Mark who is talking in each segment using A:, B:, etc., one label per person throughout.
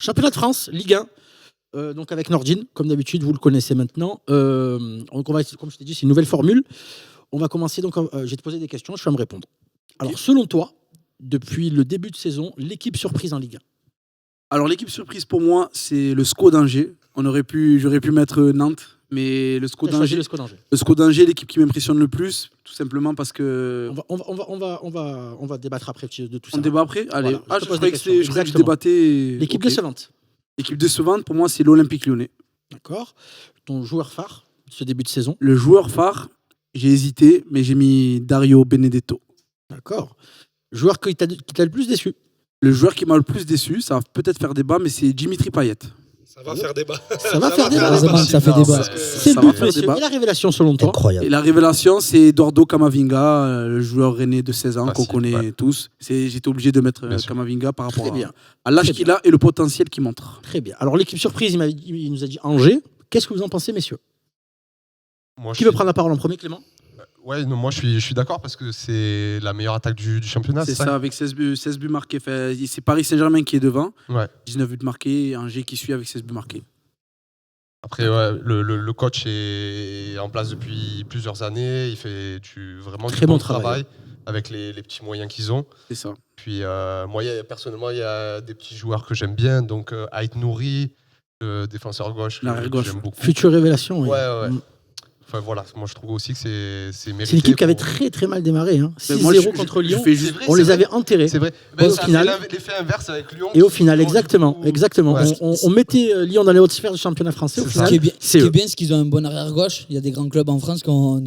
A: Championnat de France, Ligue 1. Donc avec Nordine, comme d'habitude, vous le connaissez maintenant. Donc on va, comme je t'ai dit, c'est une nouvelle formule. On va commencer, donc je vais te poser des questions, tu vas me répondre. Alors selon toi, depuis le début de saison, l'équipe surprise en Ligue 1?
B: Alors l'équipe surprise pour moi, c'est le SCO d'Angers. J'aurais pu mettre Nantes, mais le SCO d'Angers. Le SCO d'Angers, l'équipe qui m'impressionne le plus, tout simplement parce que.
A: On va débattre après de tout ça.
B: On débat après. Allez.
A: Voilà,
B: je croyais que je débattais.
A: L'équipe décevante.
B: L'équipe décevante, pour moi, c'est l'Olympique Lyonnais.
A: D'accord. Ton joueur phare de ce début de saison?
B: Le joueur phare, j'ai hésité, mais j'ai mis Dario Benedetto.
A: D'accord. Joueur qui t'a le plus déçu?
B: Le joueur qui m'a le plus déçu, ça va peut-être faire débat, mais c'est Dimitri Payet.
C: Ça va faire débat.
A: Ça va faire débat.
D: Ça fait débat.
A: C'est le but, monsieur. Et la révélation selon toi?
D: Incroyable.
B: Et la révélation, c'est Eduardo Camavinga, le joueur rennais de 16 ans qu'on connaît tous. J'étais obligé de mettre Camavinga par rapport à l'âge qu'il a et le potentiel qu'il montre.
A: Très bien. Alors l'équipe surprise, il nous a dit Angers. Qu'est-ce que vous en pensez, messieurs? Qui veut prendre la parole en premier, Clément?
E: Ouais, non, moi je suis d'accord parce que c'est la meilleure attaque du championnat.
B: C'est ça, avec 16 buts marqués. C'est Paris Saint-Germain qui est devant.
E: Ouais.
B: 19 buts marqués, Angers qui suit avec 16 buts marqués.
E: Après, ouais, le coach est en place depuis plusieurs années. Il fait vraiment
A: très bon travail
E: avec les petits moyens qu'ils ont.
B: C'est ça.
E: Puis moi, personnellement, il y a des petits joueurs que j'aime bien. Donc Ait Nouri, le défenseur gauche, que j'aime beaucoup.
A: Future révélation. Oui.
E: Ouais. Enfin voilà, moi je trouve aussi que c'est mérité.
A: C'est une équipe qui avait très très mal démarré. 6-0 contre Lyon. On les avait enterrés.
E: C'est vrai.
A: Au final,
E: l'effet inverse avec Lyon.
A: Et au final, exactement. Ouais, on mettait Lyon dans les hautes sphères du championnat français. Au final,
D: ce qui est bien, c'est qu'ils ont un bon arrière gauche. Il y a des grands clubs en France qui en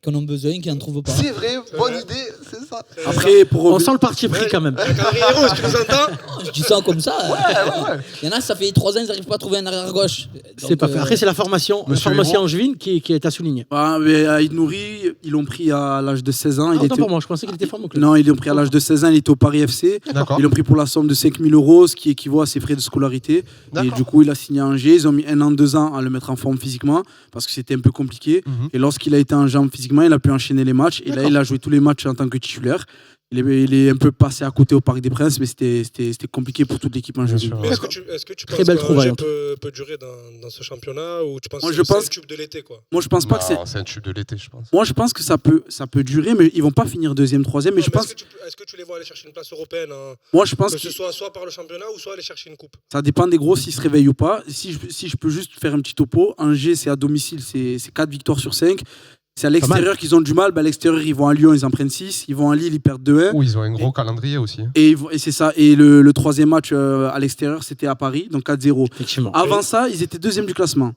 D: ont besoin, qui en trouvent pas.
E: C'est vrai, bonne idée, c'est ça.
B: Après,
A: on sent le parti pris quand même.
C: Carriero, tu nous entends?
D: Je dis ça comme ça.
E: Ouais.
D: Il y en a, ça fait 3 ans, ils n'arrivent pas à trouver un arrière gauche.
A: C'est pas fait. Après, c'est la formation angevine qui est à souligner.
B: Mais Ait Nouri, ils l'ont pris à l'âge de 16 ans.
A: Attends pour moi, je pensais qu'il était formé au club.
B: Non, ils l'ont pris à l'âge de 16 ans, il était au Paris FC.
E: D'accord.
B: Ils l'ont pris pour la somme de 5 000 €, ce qui équivaut à ses frais de scolarité. Et du coup, il a signé à Angers. Ils ont mis 1 an, 2 ans à le mettre en forme physiquement parce que c'était un peu compliqué. Et lorsqu'il a été en jambes physiquement, il a pu enchaîner les matchs. Et là, il a joué tous les matchs en tant que titulaire. Il est un peu passé à côté au Parc des Princes, mais c'était compliqué pour toute l'équipe angevine.
C: Mais est-ce que tu penses qu'Angers peut durer dans ce championnat ou tu penses que c'est un tube de l'été quoi?
B: Moi je pense pas que
E: c'est un tube de l'été, je pense.
B: Moi je pense que ça peut durer, mais ils vont pas finir deuxième, troisième. Mais je pense.
C: Est-ce que tu les vois aller chercher une place européenne?
B: Moi je pense
C: que ce soit par le championnat ou soit aller chercher une coupe.
B: Ça dépend des gros s'ils se réveillent ou pas. Si je peux juste faire un petit topo, Angers c'est à domicile, c'est 4 victoires sur 5. C'est à l'extérieur qu'ils ont du mal. À l'extérieur, ils vont à Lyon, ils en prennent 6. Ils vont à Lille, ils perdent 2-1.
E: Ils ont un gros calendrier aussi.
B: Et c'est ça. Et le troisième match à l'extérieur, c'était à Paris, donc 4-0.
A: Effectivement.
B: Avant ça, ils étaient deuxième du classement.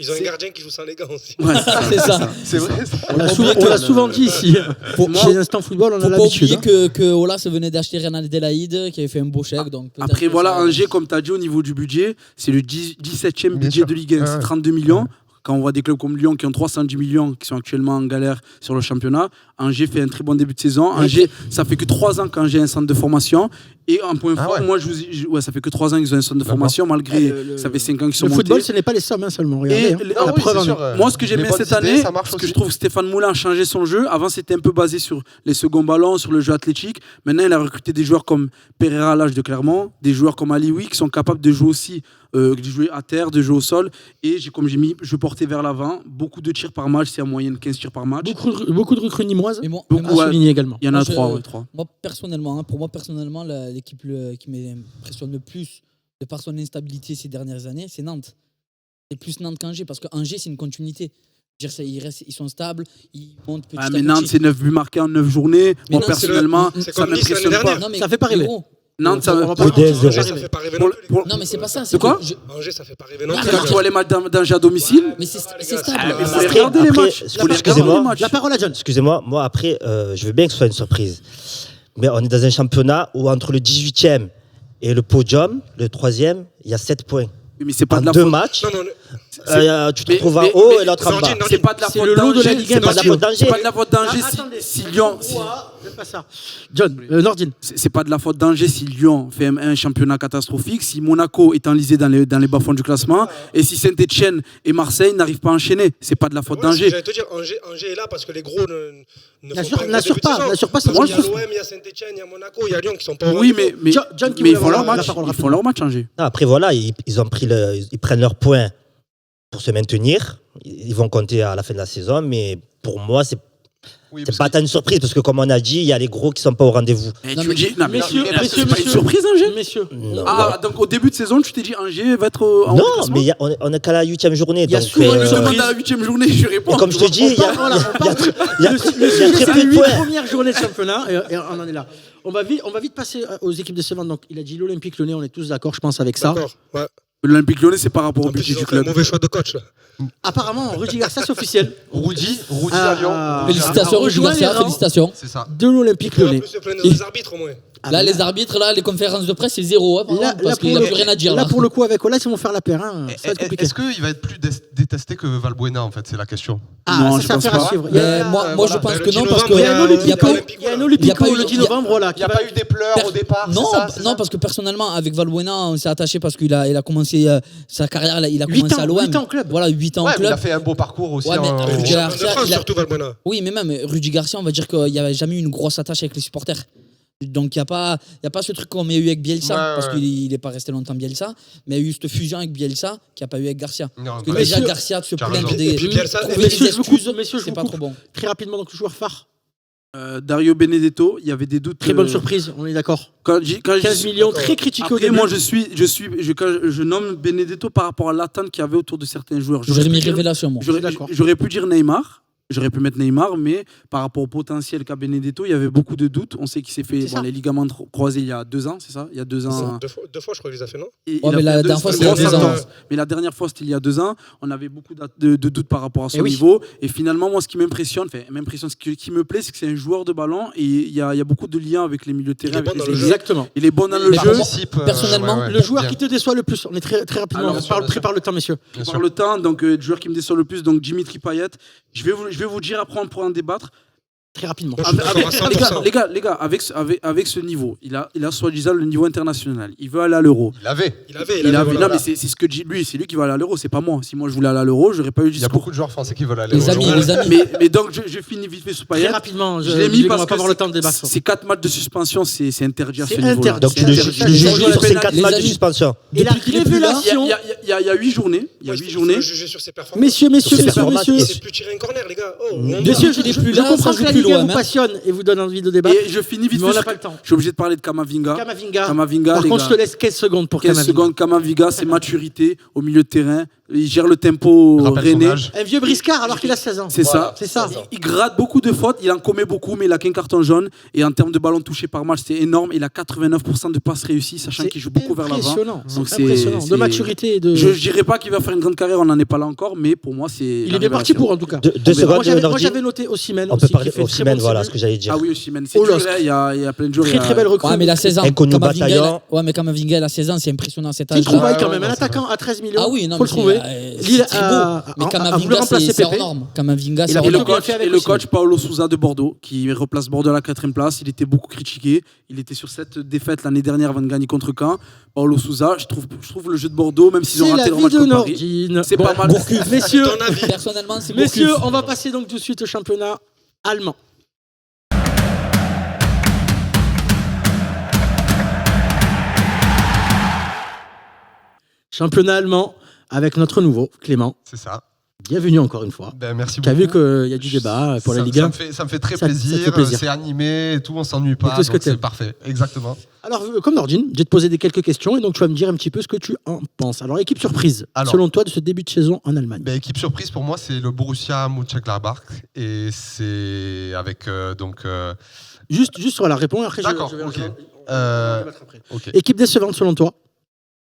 C: Ils ont un gardien qui joue sans les gants aussi.
B: Ouais,
D: c'est ça.
E: C'est vrai.
A: On l'a souvent dit ici. Chez Instant Football, on a l'habitude.
D: Faut pas oublier que Olas venait d'acheter Renan Delaïde, qui avait fait un beau chèque. Donc
B: après, voilà, Angers, comme tu as dit, au niveau du budget, c'est le 17e budget de Ligue 1. C'est 32 millions. Quand on voit des clubs comme Lyon qui ont 310 millions, qui sont actuellement en galère sur le championnat, Angers fait un très bon début de saison. Angers, ça fait que 3 ans qu'Angers a un centre de formation. Et un point fort, moi, ça fait que 3 ans qu'ils ont un centre de formation, malgré ça fait 5 ans qu'ils sont montés.
A: Le football, ce n'est pas les sommes seulement. Regardez, la preuve.
B: Moi, ce que j'aime bien cette année, parce que je trouve que Stéphane Moulin a changé son jeu. Avant, c'était un peu basé sur les seconds ballons, sur le jeu athlétique. Maintenant, il a recruté des joueurs comme Pereira à l'âge de Clermont, des joueurs comme Alioui qui sont capables de jouer aussi, de jouer à terre, de jouer au sol. Et comme j'ai mis, je portais vers l'avant. Beaucoup de tirs par match, c'est en moyenne 15 tirs par match.
A: Beaucoup de recrues nîmoises.
B: Beaucoup,
A: également.
B: Il y en a 3.
D: Moi, personnellement, l'équipe qui m'impressionne le plus de par son instabilité ces dernières années, c'est Nantes. C'est plus Nantes qu'Angers, parce que Angers, c'est une continuité. Ils sont stables, ils montent petit à petit.
B: Mais Nantes, c'est 9 buts marqués en 9 journées. Moi, personnellement, ça ne m'impressionne pas.
A: Ça fait pas rêver.
B: Nantes, ça
C: fait pas rêver non plus.
D: Non, mais c'est pas ça.
B: C'est quoi
C: Angers, ça fait pas rêver non plus.
B: Quand tu vois les matchs d'Angers à domicile.
D: Mais c'est stable.
B: Il faut regarder les matchs.
A: Excusez-moi. La parole à John.
F: Excusez-moi, moi après, je veux bien que ce soit une surprise. Mais on est dans un championnat où entre le 18e et le podium, le 3e, il y a 7 points.
B: Mais c'est pas de la
F: faute.
B: 2
F: matchs, tu te trouves en haut et l'autre en bas.
B: C'est pas de la faute
A: d'Angers.
B: C'est pas de la faute d'Angers. Si Lyon.
A: pas ça. John, Nordine.
B: C'est pas de la faute d'Angers si Lyon fait un championnat catastrophique, si Monaco est enlisé dans les bas-fonds du classement, et si Saint-Etienne et Marseille n'arrivent pas à enchaîner. C'est pas de la faute d'Angers.
C: J'allais te dire, Angers est là parce que les gros
A: n'assurent pas.
C: Il y a l'OM, il y a Saint-Etienne, il y a Monaco, il y a Lyon qui sont pas au
B: Oui, mais
A: John
B: ils font leur match. Ils font leur match, Angers.
F: Après, voilà, ils prennent leurs points pour se maintenir. Ils vont compter à la fin de la saison, mais pour moi, c'est pas tant une surprise parce que, comme on a dit, il y a les gros qui sont pas au rendez-vous.
A: Messieurs,
B: c'est pas une surprise, Angers.
A: Messieurs.
B: Donc au début de saison, tu t'es dit Angers va être en
F: non, mais on est qu'à la 8e journée.
B: Il y a souvent une demande à la 8e journée, je réponds.
F: Comme je te dis, il y a
A: très peu de points. Première journée de championnat, et on en est là. On va vite passer aux équipes décevantes. Donc, il a dit l'Olympique Lyonnais, on est tous d'accord, je pense, avec ça.
C: D'accord, ouais.
B: L'Olympique Lyonnais, c'est par rapport au budget du club.
C: Mauvais choix de coach, là.
A: Apparemment, Rudy Garcia, c'est officiel.
E: Rudy à Lyon.
D: Félicitations, Rudy Garcia, félicitations.
E: C'est ça.
A: De l'Olympique Lyonnais.
C: Se plaindre des arbitres, au moins.
D: Là, les arbitres, là, les conférences de presse, c'est zéro. Parce qu'il n'y a plus rien à dire.
A: Là, pour le coup, avec Olas, ils vont faire la paire. Ça va être compliqué.
E: Est-ce qu'il va être plus détesté que Valbuena, en fait? C'est la question.
A: Non, ça va faire à suivre.
D: Moi, je pense que non, parce
A: Il y a un Olympique le 10
D: novembre.
A: novembre.
E: Il n'y a pas eu des pleurs au départ.
D: Non, parce que personnellement, avec Valbuena, on s'est attaché parce qu'il a commencé sa carrière, il a commencé à l'OM.
A: 8 ans en club.
D: Voilà, 8 ans en club.
E: Il a fait un beau parcours aussi.
D: Rudy Garcia,
C: surtout Valbuena.
D: Oui, mais même Rudy Garcia, on va dire qu'il n'y avait jamais eu une grosse attache avec les supporters. Donc il n'y a pas ce truc qu'on a eu avec Bielsa, parce qu'il n'est pas resté longtemps Bielsa, mais il y a eu cette fusion avec Bielsa qu'il n'y a pas eu avec Garcia. Parce que déjà Garcia se plaindre des excuses, c'est pas trop bon.
A: Très rapidement, donc le joueur phare.
B: Dario Benedetto, il y avait des doutes.
A: Très bonne surprise, on est d'accord.
B: 15
A: millions, très critiqué au début.
B: Moi, je nomme Benedetto par rapport à l'attente qu'il y avait autour de certains joueurs.
D: J'aurais mis révélation, moi.
B: J'aurais pu dire Neymar. J'aurais pu mettre Neymar, mais par rapport au potentiel qu'a Benedetto, il y avait beaucoup de doutes. On sait qu'il s'est fait les ligaments croisés il y a 2 ans, c'est ça? Il y a 2 ans.
C: Deux fois, je crois qu'il les a fait, non?
D: Mais la dernière fois, c'était il y a 2 ans.
B: Mais la dernière fois, c'était il y a 2 ans. On avait beaucoup de doutes par rapport à son niveau. Et finalement, moi, ce qui m'impressionne, ce qui me plaît, c'est que c'est un joueur de ballon et il y a beaucoup de liens avec les milieux de terrain.
A: Exactement.
B: Il est bon dans le jeu.
D: Personnellement,
A: le joueur qui te déçoit le plus, on est très rapidement. Prépare le temps, messieurs.
B: Prépare le temps. Donc, le joueur qui me déçoit le plus, donc Dimitri Payet. Je vais vous dire après, on pourra en débattre.
A: Très rapidement.
B: Les gars, avec ce niveau, il a soi-disant le niveau international. Il veut aller à l'Euro.
E: Il avait.
B: Non, mais c'est ce que dit lui. C'est lui qui va aller à l'Euro. C'est pas moi. Si moi je voulais aller à l'Euro, j'aurais pas eu le discours.
E: Il y a beaucoup de joueurs français qui veulent aller à l'Euro.
D: Les amis.
B: Mais donc je finis vite fait sur Payet.
A: Très rapidement.
B: Je l'ai mis parce
A: qu'on va pas avoir le temps de débattre.
B: Ces 4 matchs de suspension, c'est interdit à ce niveau-là.
F: Donc tu le juges sur ces 4 matchs de suspension.
A: Et la révélation.
B: Il y a 8 journées. Il y a 8 journées.
A: Messieurs.
C: C'est plus tirer un corner, les gars.
A: Messieurs, je comprends que la Ligue 1 vous passionne et vous donne envie de débattre.
B: Et je finis vite fait.
A: Mais on n'a pas le temps.
B: Je suis obligé de parler de Kamavinga.
A: Par contre, je te laisse 15 secondes pour
B: 15 secondes. Kamavinga, c'est maturité au milieu de terrain. Il gère le tempo rennais.
A: Un vieux briscard alors qu'il a 16 ans.
B: C'est ça. Il gratte beaucoup de fautes. Il en commet beaucoup, mais il a qu'un carton jaune. Et en termes de ballons touchés par match, c'est énorme. Il a 89% de passes réussies, sachant qu'il joue beaucoup vers l'avant.
A: C'est impressionnant. De maturité et de.
B: Je dirais pas qu'il va faire une grande carrière. On n'en est pas là encore, mais pour moi, c'est.
A: Il est bien parti pour, en tout cas.
F: 2 secondes.
A: Moi, j'avais noté Osimhen.
F: On peut parler Osimhen, voilà ce que j'allais dire.
B: Ah oui, Osimhen. C'est dur. Il y a plein de joueurs.
A: Très belle recrue.
D: Ouais, mais il a 16 ans.
F: Inconnu bataillon.
D: Ouais, mais Kamavinga, il a 16 ans, c'est impressionnant cet âge.
A: C'est une trouvaille quand même. Un attaquant à 13 millions.
D: Ah oui, non,
A: faut le trouver.
D: Mais Kamavinga, c'est hors norme. Kamavinga, c'est hors norme.
B: Et le coach Paulo Sousa de Bordeaux, qui replace Bordeaux à la 4e place, il était beaucoup critiqué. Il était sur cette défaite l'année dernière avant de gagner contre Caen. Paulo Sousa, je trouve le jeu de Bordeaux, même s'ils ont raté leur match contre Paris, c'est pas mal.
A: Messieurs,
D: personnellement, c'est
A: messieurs, on va passer donc tout de suite au championnat allemand. Championnat allemand avec notre nouveau Clément.
E: C'est ça.
A: Bienvenue encore une fois.
E: Merci beaucoup.
A: Tu as vu qu'il y a du débat pour la Ligue 1.
E: Ça me fait très plaisir. C'est animé et tout, on s'ennuie pas. Donc c'est parfait, exactement.
A: Alors, comme Nordine, je vais te poser quelques questions et donc tu vas me dire un petit peu ce que tu en penses. Alors, équipe surprise, selon toi, de ce début de saison en Allemagne?
E: Équipe surprise, pour moi, c'est le Borussia Mönchengladbach. Et c'est avec
A: Juste sur la réponse. Après,
E: d'accord,
A: ok. Équipe décevante, selon toi?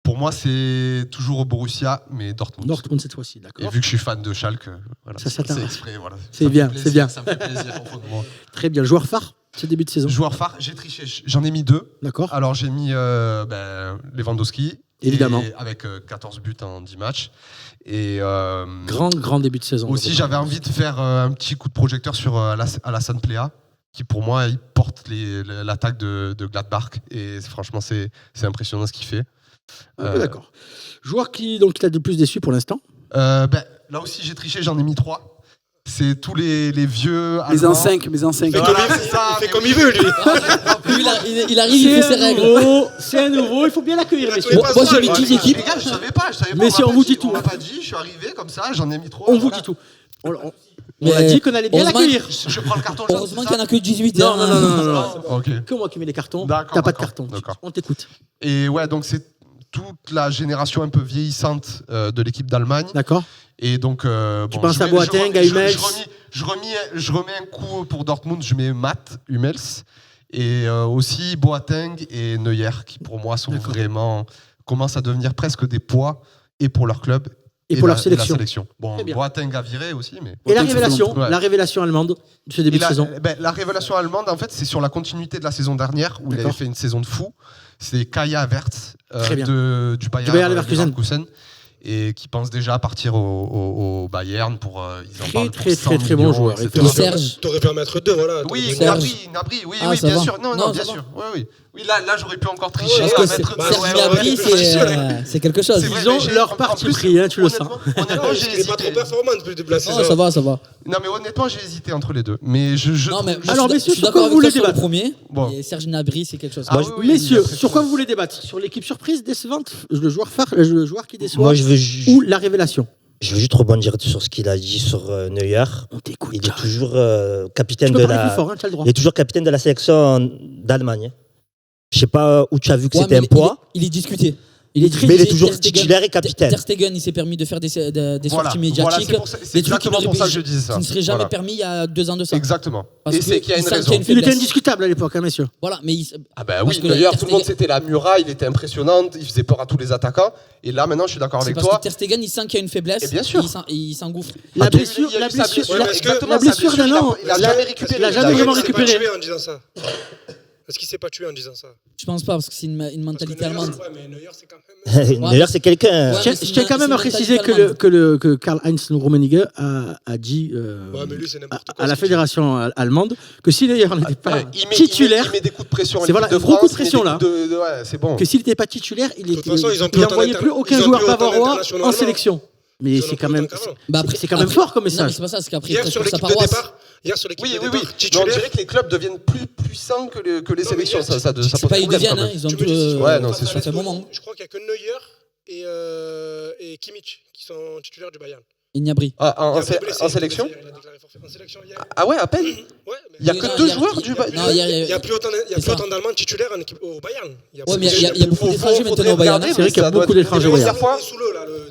E: Pour moi, c'est toujours au Borussia, mais Dortmund.
A: Dortmund cette fois-ci, d'accord.
E: Et vu que je suis fan de Schalke, voilà, c'est exprès. Voilà.
A: C'est bien.
E: Ça me fait plaisir au fond de moi.
A: Très bien. Joueur phare, ce début de saison?
E: Joueur phare, j'ai triché. J'en ai mis 2.
A: D'accord.
E: Alors, j'ai mis Lewandowski.
A: Évidemment.
E: Avec 14 buts en 10 matchs. Et,
A: grand début de saison.
E: Aussi, j'avais envie de faire un petit coup de projecteur sur Alassane Plea, qui pour moi, il porte l'attaque de Gladbach. Et franchement, c'est impressionnant ce qu'il fait.
A: D'accord. Joueur qui t'a le plus déçu pour l'instant?
E: Là aussi, j'ai triché, j'en ai mis 3. C'est tous les vieux.
B: Mais en 5.
C: Il fait comme il veut, lui.
D: Il arrive, il fait ses règles.
A: C'est un nouveau, il faut bien l'accueillir, messieurs.
D: Moi, j'avais 10 équipes.
E: Les gars, je savais pas.
A: Messieurs, on vous dit tout.
E: On m'a pas dit, je suis arrivé comme ça, j'en ai mis 3.
A: On vous dit tout. On a dit qu'on allait bien l'accueillir.
E: Je prends le carton jaune.
D: Heureusement qu'il n'y en a que 18.
A: Non.
E: Ok.
A: Que moi qui mets les cartons.
E: D'accord,
A: T'as pas de
E: d'accord,
A: carton.
E: d'accord.
A: On t'écoute.
E: Et ouais, donc c'est toute la génération un peu vieillissante de l'équipe d'Allemagne.
A: D'accord.
E: Et donc,
A: tu penses à Boateng, à Hummels?
E: Je remets un coup pour Dortmund, je mets Matt Hummels. Et aussi Boateng et Neuer, qui pour moi sont vraiment commencent à devenir presque des poids et pour leur club
A: et pour leur sélection.
E: Bon, Boateng a viré aussi, mais.
A: Et la révélation allemande de ce début de saison.
E: La révélation allemande, en fait, c'est sur la continuité de la saison dernière où il avait fait une saison de fou. C'est Kaya Havertz du Bayern Leverkusen. Et qui pense déjà partir au Bayern pour ils en parlent pour 100
A: très bon joueur.
D: Et Serge,
C: t'aurais pu en mettre 2, voilà.
E: Oui, Gnabry, oui, bien sûr. Non, bien sûr. Oui, là j'aurais pu encore tricher.
D: Serge Gnabry, c'est quelque chose.
A: Ils ont leur parti pris, tu le sens.
C: Honnêtement, j'ai pas trop performant depuis le début de la saison.
D: Ça va.
E: Non, mais honnêtement, j'ai hésité entre les deux. Mais
A: alors, messieurs,
D: je suis d'accord avec toi sur le premier. Et Serge Gnabry, c'est quelque chose.
A: Messieurs, sur quoi vous voulez débattre? Sur l'équipe surprise décevante, le joueur phare, le joueur qui déçoit, ou la révélation?
F: Je veux juste rebondir sur ce qu'il a dit sur Neuer.
A: On t'écoute.
F: Il est toujours capitaine
A: il
F: est toujours capitaine de la sélection d'Allemagne. Je sais pas où tu as vu que c'était un poids.
D: Il est discuté.
F: Mais il est toujours titulaire et capitaine.
D: Ter Stegen, il s'est permis de faire des sorties médiatiques.
E: C'est exactement pour ça que je disais ça.
D: Qui ne serait jamais permis il y a 2 ans de ça.
E: Exactement. Et c'est qu'il y a une raison.
A: Il était indiscutable à l'époque, messieurs.
D: Voilà, mais
E: ah bah oui, d'ailleurs, tout le monde c'était la muraille, il était impressionnant, il faisait peur à tous les attaquants. Et là, maintenant, je suis d'accord avec toi.
D: Parce que Ter Stegen, il sent qu'il y a une faiblesse. Et
E: bien sûr.
D: Il s'engouffre.
A: La blessure d'un an, il a jamais vraiment récupéré.
C: Est-ce qu'il s'est pas tué en disant ça?
D: Je pense pas, parce que c'est une mentalité allemande.
C: Ouais, mais Neuer, c'est quand même.
F: Neuer, c'est quelqu'un.
A: Je tiens quand même à préciser que Karl-Heinz Rummenigge a dit à la fédération allemande que si Neuer n'était pas titulaire,
E: il met des coups de pression.
A: C'est voilà, beaucoup de pression là.
E: C'est bon.
A: Que s'il n'était pas titulaire, il n'envoyait plus aucun joueur bavarois en sélection. Mais c'est quand même fort comme message.
D: C'est pas ça, c'est qu'après,
C: hier sur l'équipe de départ,
E: titulaire. On dirait que les clubs deviennent plus puissants que les sélections.
D: C'est pas ils deviennent, ils ont tout.
E: Ouais, non, c'est sûr.
D: Ça fait un moment.
C: Je crois qu'il n'y a que Neuer et Kimmich qui sont titulaires du Bayern.
D: Et Gnabry.
E: En sélection? Ah ouais, à peine. Il n'y a que 2 joueurs du Bayern.
C: Il n'y a plus autant d'Allemands titulaires au Bayern.
D: Ouais, mais il y a beaucoup d'étrangers maintenant au Bayern.
A: C'est vrai qu'il y a beaucoup d'étrangers au Bayern.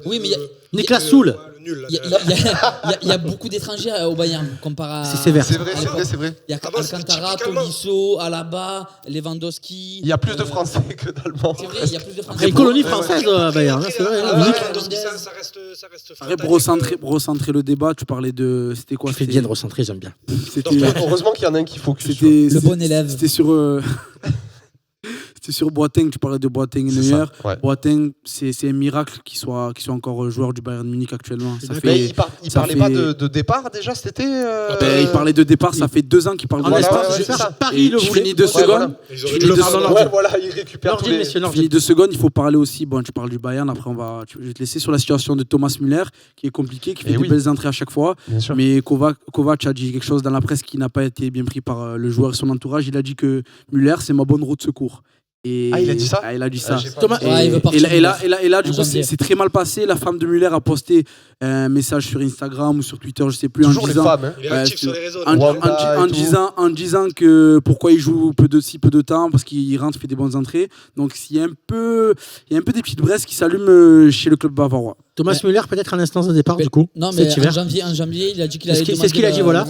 C: Oui,
D: mais
A: Niklas Soul.
D: Il y a beaucoup d'étrangers au Bayern comparé à.
A: C'est sévère.
E: C'est vrai.
D: Il y a Alcantara, Tolisso, Alaba, Lewandowski.
E: Il y a plus de Français que d'Allemands.
D: C'est vrai, il y a plus de Français.
A: Il y a une colonie française à Bayern, c'est vrai.
C: Ça reste.
B: Après, pour recentrer le débat, tu parlais de. C'était quoi?
A: Tu fais bien de recentrer, j'aime bien.
E: Heureusement qu'il y en a un qui focus.
D: Le bon élève.
B: C'était sur Boateng, tu parlais de Boateng et Neuer. Boateng, c'est un miracle qu'il soit encore joueur du Bayern Munich actuellement.
E: Il parlait pas de départ déjà cet été
B: Il parlait de départ, ça fait 2 ans qu'il parle de départ.
A: Paris le voulait.
B: Finit 2 secondes.
E: Il récupère tous les...
B: Finit 2 secondes, il faut parler aussi. Bon, tu parles du Bayern, après je vais te laisser sur la situation de Thomas Müller, qui est compliqué, qui fait des belles entrées à chaque fois. Mais Kovac a dit quelque chose dans la presse qui n'a pas été bien pris par le joueur et son entourage. Il a dit que Müller, c'est ma bonne roue de secours.
E: Il a dit ça?
B: Il a dit ça.
A: Thomas,
B: et là, du coup, c'est très mal passé. La femme de Müller a posté un message sur Instagram ou sur Twitter, je sais plus,
E: toujours en disant, les femmes,
C: il est actif sur les réseaux.
B: En disant que pourquoi il joue peu de temps, parce qu'il rentre, fait des bonnes entrées. Donc il y a un peu des petites braises qui s'allument chez le club bavarois.
A: Thomas Müller peut-être en instance de départ du coup.
D: Non, mais en janvier, il a dit qu'il allait demander.
A: C'est ce qu'il a dit, voilà.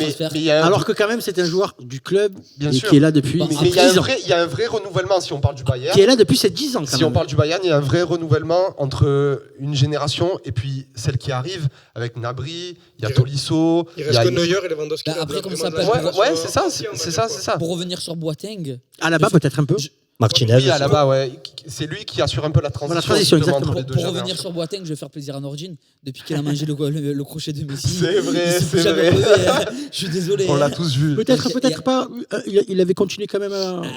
F: Alors
A: que quand même, c'est un joueur du club qui est là depuis 10 ans.
E: Il y a un vrai renouvellement si on parle du Bayern.
A: Qui est là depuis ces 10 ans.
E: Si on parle du Bayern, il y a un vrai renouvellement entre une génération et puis celle qui arrive avec Gnabry, il y a Tolisso.
C: Il reste que Neuer et Lewandowski.
D: Après, comme ça s'appelle.
E: Ouais, c'est ça.
D: Pour revenir sur Boateng.
A: Alaba peut-être un peu.
F: Martinez.
E: Oui, là-bas, ouais. C'est lui qui assure un peu la transition.
A: Exactement.
D: Pour revenir sur Boateng, je vais faire plaisir à Nordine. Depuis qu'il a mangé le crochet de Messi.
E: C'est vrai, c'est vrai.
D: Je suis désolé.
E: On l'a tous vu.
A: Peut-être pas. Il avait continué quand même.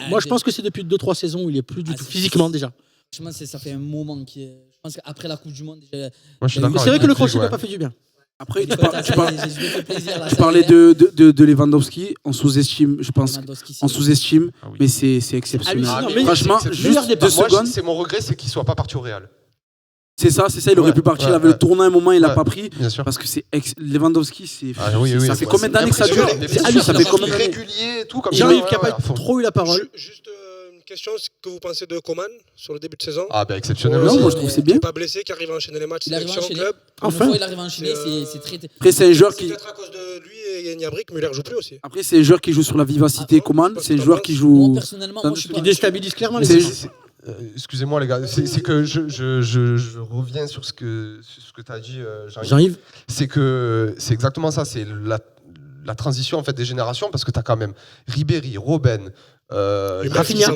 A: Moi, je pense que c'est depuis 2-3 saisons où il est plus du tout physiquement déjà.
D: Franchement, ça fait un moment qui est. Je pense qu'après la Coupe du Monde, déjà.
E: Moi, je suis d'accord.
A: C'est vrai que le crochet n'a pas fait du bien.
B: Après, tu parlais de Lewandowski, on sous-estime, je pense. On sous-estime, mais c'est exceptionnel. Franchement, juste 2 secondes.
E: C'est mon regret, c'est qu'il soit pas parti au Real.
B: C'est ça, il aurait pu partir. Il avait le tournant un moment, il l'a pas pris.
E: Bien sûr.
B: Parce que Lewandowski,
E: ça
B: fait combien d'années que ça dure?
E: Ça fait combien d'années régulier et tout comme
A: Jean-Yves qui n'a pas trop eu la parole.
C: Juste une question, ce que vous pensez de Coman sur le début de saison?
E: Ah, ben exceptionnel.
B: Non, moi je trouve c'est bien.
C: Il n'est pas blessé, qui arrive à enchaîner les matchs.
D: Il arrive à enchaîner.
A: Enfin.
D: Il arrive à enchaîner, c'est très.
B: Après, c'est un joueur qui.
C: Peut-être à cause de lui et Gnabry que Müller joue plus aussi.
B: Après, c'est un joueur qui joue sur la vivacité. Coman, c'est un joueur qui joue.
D: Moi, personnellement, je suis
A: Qui déstabilise clairement les équipes.
E: Excusez-moi les gars, c'est que je reviens sur ce que tu as dit
A: Jean-Yves.
E: C'est que c'est exactement ça, c'est la transition en fait des générations parce que tu as quand même Ribéry, Robben, Rafinha,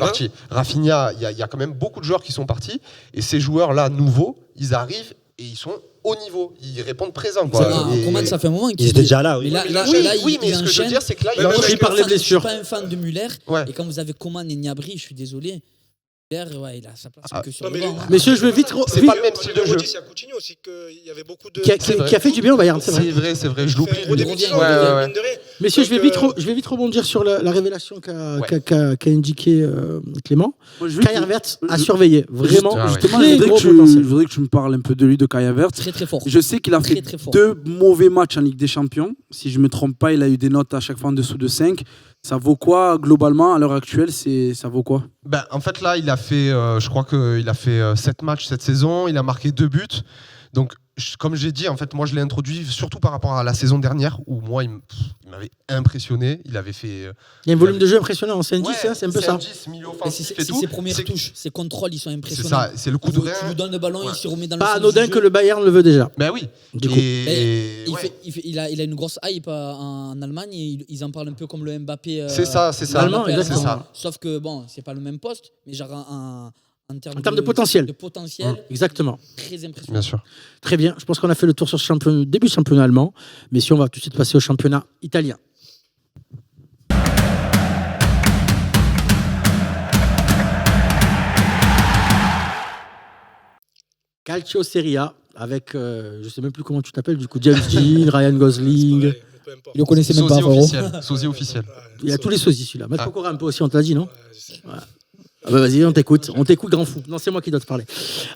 E: il y a quand même beaucoup de joueurs qui sont partis et ces joueurs-là nouveaux, ils arrivent et ils sont au niveau, ils répondent présent.
D: Coman, ça fait un moment
F: qu'ils étaient déjà là.
E: Oui, mais ce que je veux dire, c'est que là,
A: il pris par les blessures.
D: Je suis pas un fan de Müller et quand vous avez Coman et Gnabry, je suis désolé. Ouais, il a sa place que sur le banc.
A: Messieurs, je vais vite.
E: C'est pas le même style de jeu.
C: Il y a Coutinho aussi, qu'il y avait beaucoup de.
A: Qui a fait du bien au Bayern, c'est vrai.
E: C'est vrai, je l'oublie.
A: Messieurs, je vais vite rebondir sur la révélation qu'a indiqué Clément. Kai Havertz a surveillé. Vraiment, justement,
B: je voudrais que tu me parles un peu de lui, de Kai Havertz.
D: Très très fort.
B: Je sais qu'il a fait 2 mauvais matchs en Ligue des Champions. Si je ne me trompe pas, il a eu des notes à chaque fois en dessous de 5. Ça vaut quoi globalement à l'heure actuelle? Ça vaut quoi?
E: En fait là il a fait je crois qu'il a fait 7 matchs cette saison, il a marqué 2 buts. Donc comme j'ai dit en fait moi je l'ai introduit surtout par rapport à la saison dernière où moi il m'avait impressionné, il avait fait
A: il y a un volume de jeu impressionnant, c'est un 10, c'est un peu ça.
E: Milieu offensif et tout.
D: Ses premières touches, ses contrôles ils sont impressionnants.
E: C'est ça, c'est le coup de rein.
D: Tu lui donnes le ballon, il se remet dans le
A: pas anodin que le Bayern le veut déjà.
E: Ben oui.
A: Du coup.
D: Il a une grosse hype en Allemagne, ils en parlent un peu comme le Mbappé.
E: C'est ça.
A: Allemand,
E: c'est ça.
D: Sauf que bon, c'est pas le même poste, mais genre en termes
A: de potentiel.
D: Exactement. Très impressionnant.
E: Bien sûr.
A: Très bien. Je pense qu'on a fait le tour sur ce début du championnat allemand. Mais si on va tout de suite passer au championnat italien. Calcio Serie A avec, je ne sais même plus comment tu t'appelles, du coup, James Dean, Ryan Gosling.
D: Il le connaissait même pas,
E: Sosie officiel.
A: Il y a tous les sosies, celui-là. Maître Pokora un peu aussi, on te l'a dit, non? Vas-y, on t'écoute, grand fou. Non, c'est moi qui dois te parler.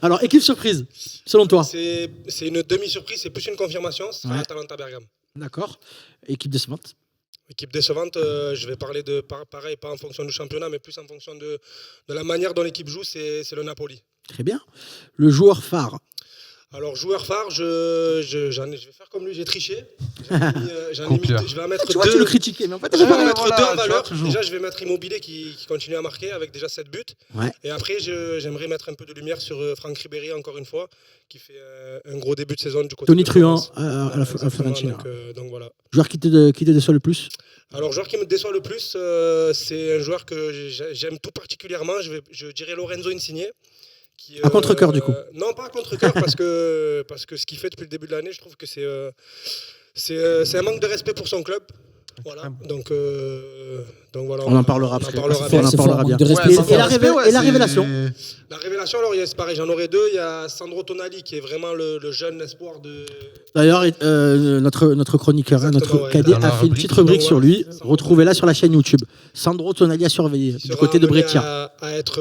A: Alors, équipe surprise, selon toi?
C: C'est une demi-surprise, c'est plus une confirmation, c'est l'Atalanta Bergame.
A: D'accord. Équipe décevante?
C: Équipe décevante, je vais parler de pareil, pas en fonction du championnat, mais plus en fonction de la manière dont l'équipe joue, c'est le Napoli.
A: Très bien. Le joueur phare?
C: Alors, joueur phare, je vais faire comme lui, j'ai triché. Je vais en mettre
A: tu vois, tu le critiquais, mais en fait,
C: je vais en mettre 2 en valeur. Déjà, je vais mettre Immobilier qui continue à marquer avec déjà 7 buts.
A: Ouais.
C: Et après, j'aimerais mettre un peu de lumière sur Franck Ribéry, encore une fois, qui fait un gros début de saison du côté
A: Tony
C: de
A: Truant à la Fiorentina.
C: Donc voilà.
A: Joueur qui te déçoit le plus?
C: Alors, joueur qui me déçoit le plus, c'est un joueur que j'aime tout particulièrement. Je dirais Lorenzo Insigne.
A: À contre-cœur, du coup?
C: Non, pas à contre-cœur, parce que ce qu'il fait depuis le début de l'année, je trouve que c'est un manque de respect pour son club. Voilà. Donc voilà.
A: On en parlera après.
C: On en
A: parlera bien. Et la révélation?
C: La révélation, alors, c'est pareil, j'en aurai 2. Il y a Sandro Tonali, qui est vraiment le jeune espoir de.
A: D'ailleurs, notre chroniqueur, notre cadet, a fait une petite rubrique sur lui. Retrouvez-la sur la chaîne YouTube. Sandro Tonali à surveiller, du côté de Brescia.
C: À être.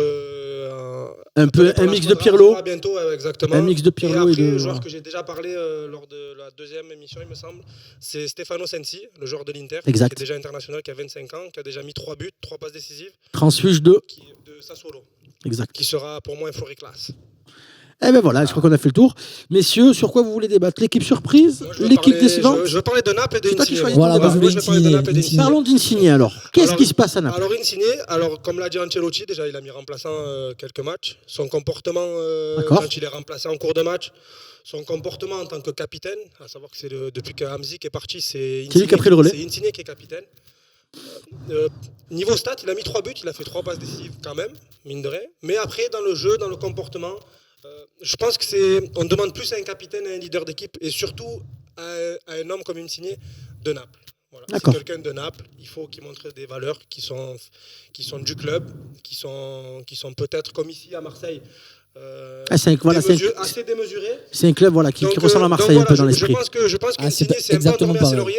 A: Un mix de Pirlo.
C: Bientôt, exactement.
A: Un mix de Pirlo
C: et après, le joueur que j'ai déjà parlé lors de la 2e émission, il me semble, c'est Stefano Sensi, le joueur de l'Inter, qui est déjà international, qui a 25 ans, qui a déjà mis 3 buts, 3 passes décisives.
A: Transfuge de
C: Sassuolo.
A: Exact.
C: Qui sera pour moi un Floriclass.
A: Eh ben voilà, je crois qu'on a fait le tour. Messieurs, sur quoi vous voulez débattre? L'équipe surprise? L'équipe décevante?
C: Je veux parler de Naples et de Insigne.
D: Voilà,
C: je vais parler de Naples et d'Insigne.
A: Parlons d'Insigne alors. Qu'est-ce qui se passe à Naples?
C: Alors Insigne, comme l'a dit Ancelotti, déjà il a mis remplaçant quelques matchs. Son comportement quand il est remplacé en cours de match, son comportement en tant que capitaine, à savoir que c'est depuis que Hamzik est parti, c'est
A: lui qui a pris le relais.
C: C'est Insigne qui est capitaine. Niveau stats, il a mis 3 buts, il a fait 3 passes décisives quand même, mine de rien. Mais après, dans le jeu, dans le comportement, je pense qu'on demande plus à un capitaine, à un leader d'équipe et surtout à un homme comme Insigne de Naples. Voilà. C'est quelqu'un de Naples, il faut qu'il montre des valeurs qui sont du club, qui sont peut-être comme ici à Marseille. Assez démesuré.
A: C'est un club qui ressemble à Marseille un peu dans l'esprit.
C: Je pense qu'Insigne, c'est un peu endormi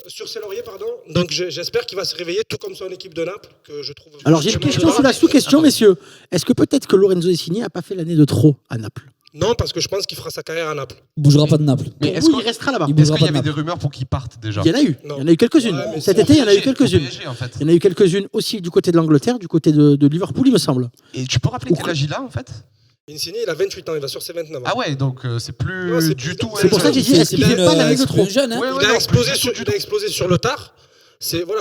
C: sur ses lauriers, pardon. Donc j'espère qu'il va se réveiller tout comme son équipe de Naples, que je trouve.
A: Alors j'ai une question sous la sous-question, messieurs. Est-ce que peut-être que Lorenzo Insigne n'a pas fait l'année de trop à Naples ?
C: Non, parce que je pense qu'il fera sa carrière à Naples.
D: Il bougera pas de Naples.
A: Mais est-ce qu'il restera là-bas ?
E: Est-ce qu'il y avait des rumeurs pour qu'il parte déjà ?
A: Il y en a eu. Il y en a eu quelques-unes. Ouais, cet été, il y en a eu quelques-unes. Il y en a eu quelques-unes aussi du côté de l'Angleterre, du côté de Liverpool, il me semble.
E: Et tu peux rappeler quel âge il a en fait ?
C: Insigne, il a 28 ans, il va sur ses 29 ans.
E: Ah ouais, donc c'est plus du tout.
A: C'est pour ça que j'ai dit, est-ce qu'il fait pas l'année de trop
D: jeune,
C: Il a explosé sur le tard.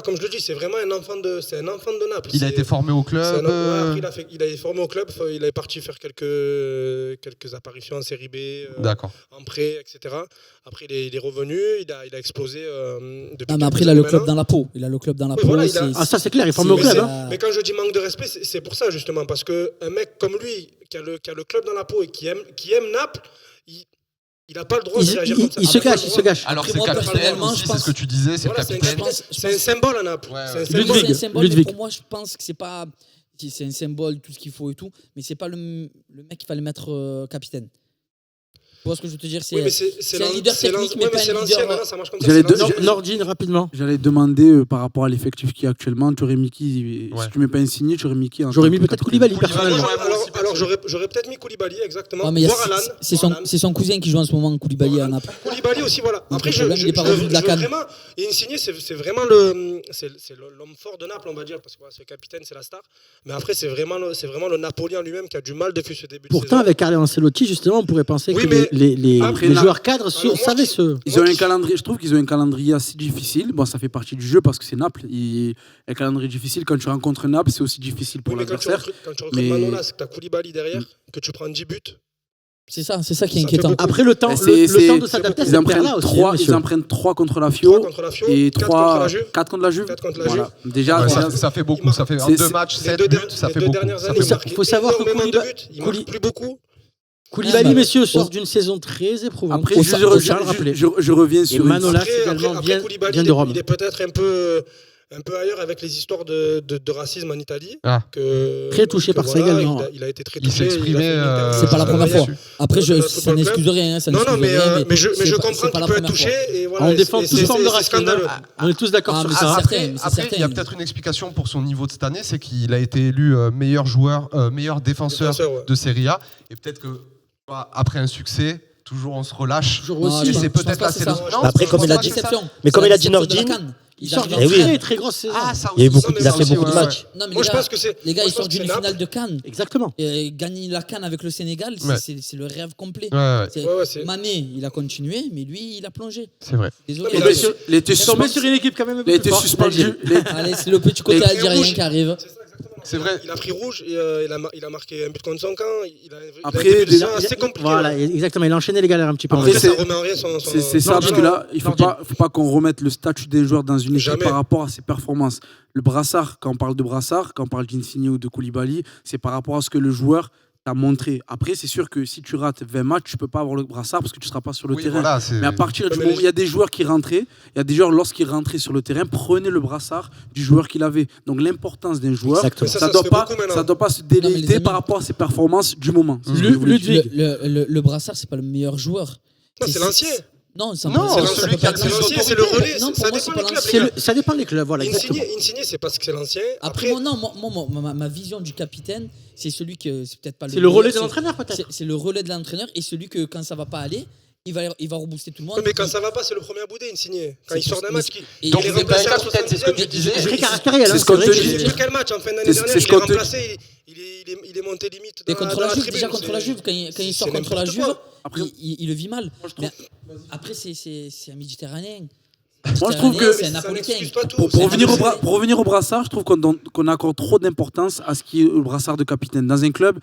C: Comme je le dis, c'est vraiment un enfant de Naples.
E: Il a été formé au club.
C: Après, il a été formé au club. Il est parti faire quelques apparitions en Série B, en prêt, etc. Après, il est revenu. Il a explosé depuis.
D: Mais après, il a le club dans la peau. Il a le club dans la peau.
C: Voilà,
A: ça c'est clair. Il est formé au club.
C: Mais quand je dis manque de respect, c'est pour ça justement, parce que un mec comme lui, qui a le club dans la peau et qui aime Naples, il n'a pas le droit de réagir comme ça.
A: Il se gâche.
E: Alors c'est capitaine aussi, c'est ce que tu disais, c'est le capitaine.
C: C'est un symbole à Naples.
D: C'est un symbole, mais pour moi, je pense que c'est un symbole, tout ce qu'il faut et tout, mais c'est pas le mec qu'il fallait mettre capitaine. Tu vois ce que je veux te dire, c'est un leader technique, mais pas un leader.
C: Ça marche comme ça.
A: Nordine, rapidement.
B: J'allais demander par rapport à l'effectif qui est actuellement, tu aurais mis qui ? Si tu mets pas Insigne, tu aurais mis qui ?
A: J'aurais mis peut-être Koulibaly, personnellement.
C: Alors j'aurais peut-être mis Koulibaly, exactement.
D: Voir Alan. C'est son cousin qui joue en ce moment, Koulibaly à Naples.
C: Koulibaly aussi, voilà. Après, Insigne, c'est vraiment l'homme fort de Naples, on va dire, parce que c'est le capitaine, c'est la star. Mais après, c'est vraiment le Napolien lui-même qui a du mal depuis ce début de saison.
A: Pourtant, avec Carlo Ancelotti, justement, on pourrait penser que les joueurs cadres savaient ce.
B: Ils ont un calendrier. Je trouve qu'ils ont un calendrier assez difficile. Bon, ça fait partie du jeu parce que c'est Naples. Un calendrier difficile. Quand tu rencontres Naples, c'est aussi difficile pour l'adversaire.
C: Quand tu recrutes Manolas, que tu as Koulibaly derrière, que tu prends 10 buts.
D: C'est ça qui est inquiétant.
A: Après, le temps de s'adapter,
B: ils en prennent 3 contre la Fio et 4 contre la Juve.
C: Voilà.
E: Déjà, ça fait beaucoup. Ça fait 2 matchs, 7 buts, ça fait beaucoup.
A: Il faut savoir que
C: il marque plus beaucoup.
A: Koulibaly, messieurs, sort d'une saison très éprouvante.
B: Après, je reviens sur
A: Manolas également vient de Rome.
C: Il est peut-être un peu ailleurs avec les histoires de racisme en Italie.
A: Très touché par ça également.
C: Il a été très touché.
E: Il s'est exprimé.
D: C'est pas la première fois. Après, ça n'excuse rien.
C: Mais je comprends qu'il peut être touché.
A: On défend tous forme de racisme. On est tous d'accord sur ça.
E: Après, il y a peut-être une explication pour son niveau de cette année, c'est qu'il a été élu meilleur défenseur de Serie A. Et peut-être que après un succès, toujours on se relâche. Et c'est peut-être la sélection.
F: Après, comme il a dit Nordine.
A: Il sort d'une très grosse saison.
F: Il a fait beaucoup de matchs.
C: Moi, je pense que
D: les gars, ils sortent d'une finale de Cannes.
A: Exactement.
D: Gagner la Cannes avec le Sénégal, c'est le rêve complet. Mané, il a continué, mais lui, il a plongé.
E: C'est vrai.
D: Désolé.
A: Il était sur une équipe quand même.
B: Il était suspendu.
D: Allez, c'est le petit côté algérien qui arrive.
E: C'est vrai.
C: Il a pris rouge, et il a marqué un but contre son camp.
B: Après,
C: déjà assez compliqué.
A: Voilà, exactement. Il a enchaîné les galères un petit peu.
C: Après, ça remet en rien son.
B: C'est ça, parce que là, il faut pas qu'on remette le statut des joueurs dans une équipe par rapport à ses performances. Le brassard, quand on parle de brassard, quand on parle d'Insigne ou de Koulibaly, c'est par rapport à ce que le joueur t'a montré. Après, c'est sûr que si tu rates 20 matchs, tu peux pas avoir le brassard parce que tu seras pas sur le terrain.
E: Voilà,
B: mais à partir du moment où il y a des joueurs qui rentraient, il y a des joueurs lorsqu'ils rentraient sur le terrain, prenaient le brassard du joueur qu'il avait. Donc l'importance d'un joueur, ça doit pas se déléter par rapport à ses performances du moment.
D: Le brassard, c'est pas le meilleur joueur.
C: C'est l'ancien.
D: Non, c'est
C: l'ancien, c'est le relais.
A: Ça dépend des clubs. Voilà,
C: Insigne, c'est parce que c'est l'ancien.
D: Après, ma vision du capitaine, c'est celui que c'est peut-être pas le.
A: C'est le relais de l'entraîneur, peut-être.
D: C'est le relais de l'entraîneur et celui que quand ça va pas aller, il va rebooster tout le monde.
C: Mais quand ça va pas, c'est le premier à bouder, Insigne. Quand il sort d'un match,
E: donc il est remplacé à 70e, c'est ce que tu disais.
A: Très caractériel.
B: C'est ce qu'on te dit.
C: Quel match en fin d'année dernière, il est remplacé. Il est monté limite.
D: Et contre la Juve, déjà contre la Juve, quand il sort contre la Juve, il le vit mal. Après, c'est un Méditerranéen.
B: Moi, je trouve que
D: c'est un Napolitain.
B: Pour revenir au brassard, je trouve qu'on accorde trop d'importance à ce qui est le brassard de capitaine. Dans un club,